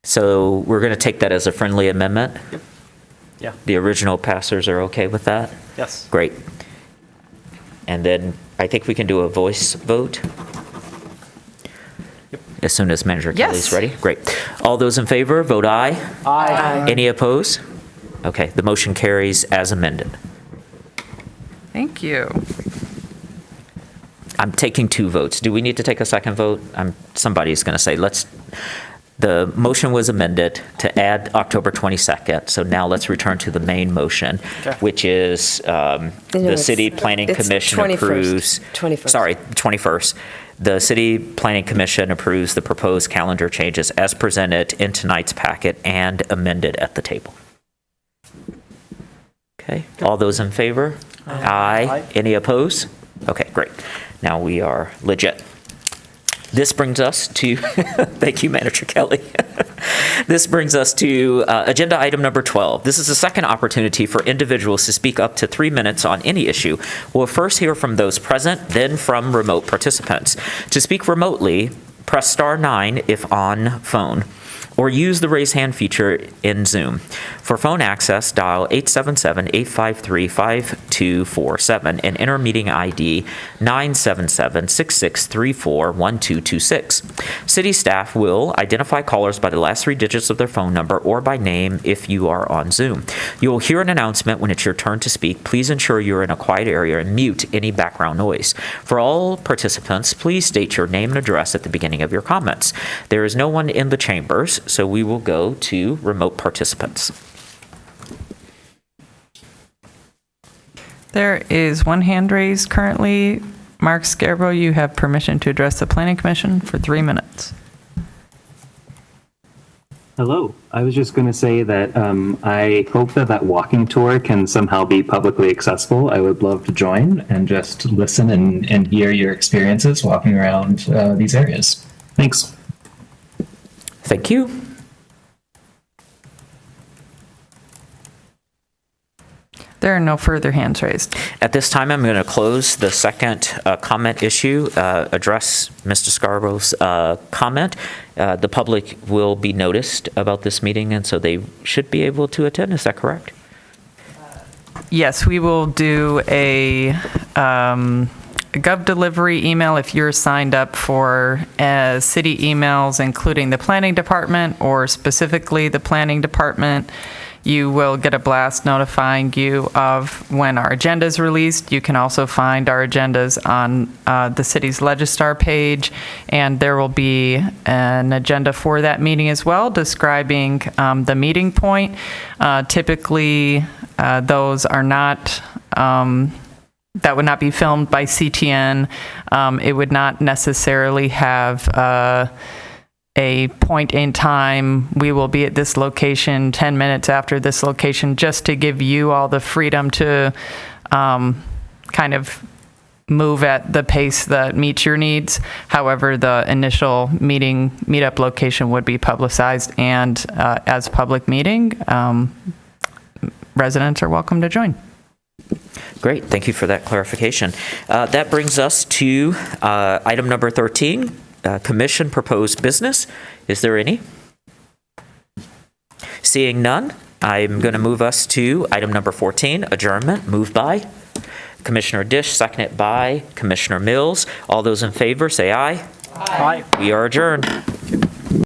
So we're going to take that as a friendly amendment? Yeah. The original passers are okay with that? Yes. Great. And then I think we can do a voice vote? As soon as Manager Kelly's Yes. ready? Great. All those in favor, vote aye. Aye. Any opposed? Okay, the motion carries as amended. Thank you. I'm taking 2 votes. Do we need to take a second vote? Somebody's going to say, the motion was amended to add October 22nd, so now let's return to the main motion, which is the City Planning Commission 21st. approves. 21st. Sorry, 21st. The City Planning Commission approves the proposed calendar changes as presented in tonight's packet and amended at the table. Okay, all those in favor? Aye. Any opposed? Okay, great. Now we are legit. This brings us to, thank you, Manager Kelly. This brings us to agenda item number 12. This is the second opportunity for individuals to speak up to 3 minutes on any issue. We'll first hear from those present, then from remote participants. To speak remotely, press *9 if on phone, or use the raise hand feature in Zoom. For phone access, dial 877-853-5247 and enter meeting ID 977-6634-1226. City staff will identify callers by the last 3 digits of their phone number or by name if you are on Zoom. You will hear an announcement when it's your turn to speak. Please ensure you're in a quiet area and mute any background noise. For all participants, please state your name and address at the beginning of your comments. There is no one in the chambers, so we will go to remote participants. There is one hand raised currently. Mark Scarborough, you have permission to address the Planning Commission for 3 minutes. Hello. I was just going to say that I hope that walking tour can somehow be publicly accessible. I would love to join and just listen and hear your experiences walking around these areas. Thanks. Thank you. There are no further hands raised. At this time, I'm going to close the second comment issue, address Mr. Scarborough's comment. The public will be noticed about this meeting, and so they should be able to attend. Is that correct? Yes, we will do a Gov delivery email if you're signed up for city emails, including the planning department or specifically the planning department. You will get a blast notifying you of when our agenda is released. You can also find our agendas on the city's Legistar page, and there will be an agenda for that meeting as well, describing the meeting point. Typically, those are not, that would not be filmed by CTN. It would not necessarily have a point in time, we will be at this location 10 minutes after this location, just to give you all the freedom to kind of move at the pace that meets your needs. However, the initial meetup location would be publicized, and as a public meeting, residents are welcome to join. Great, thank you for that clarification. That brings us to item number 13. Commission proposed business. Is there any? Seeing none, I'm going to move us to item number 14, adjournment, moved by Commissioner Dish, seconded by Commissioner Mills. All those in favor, say aye. Aye. We are adjourned.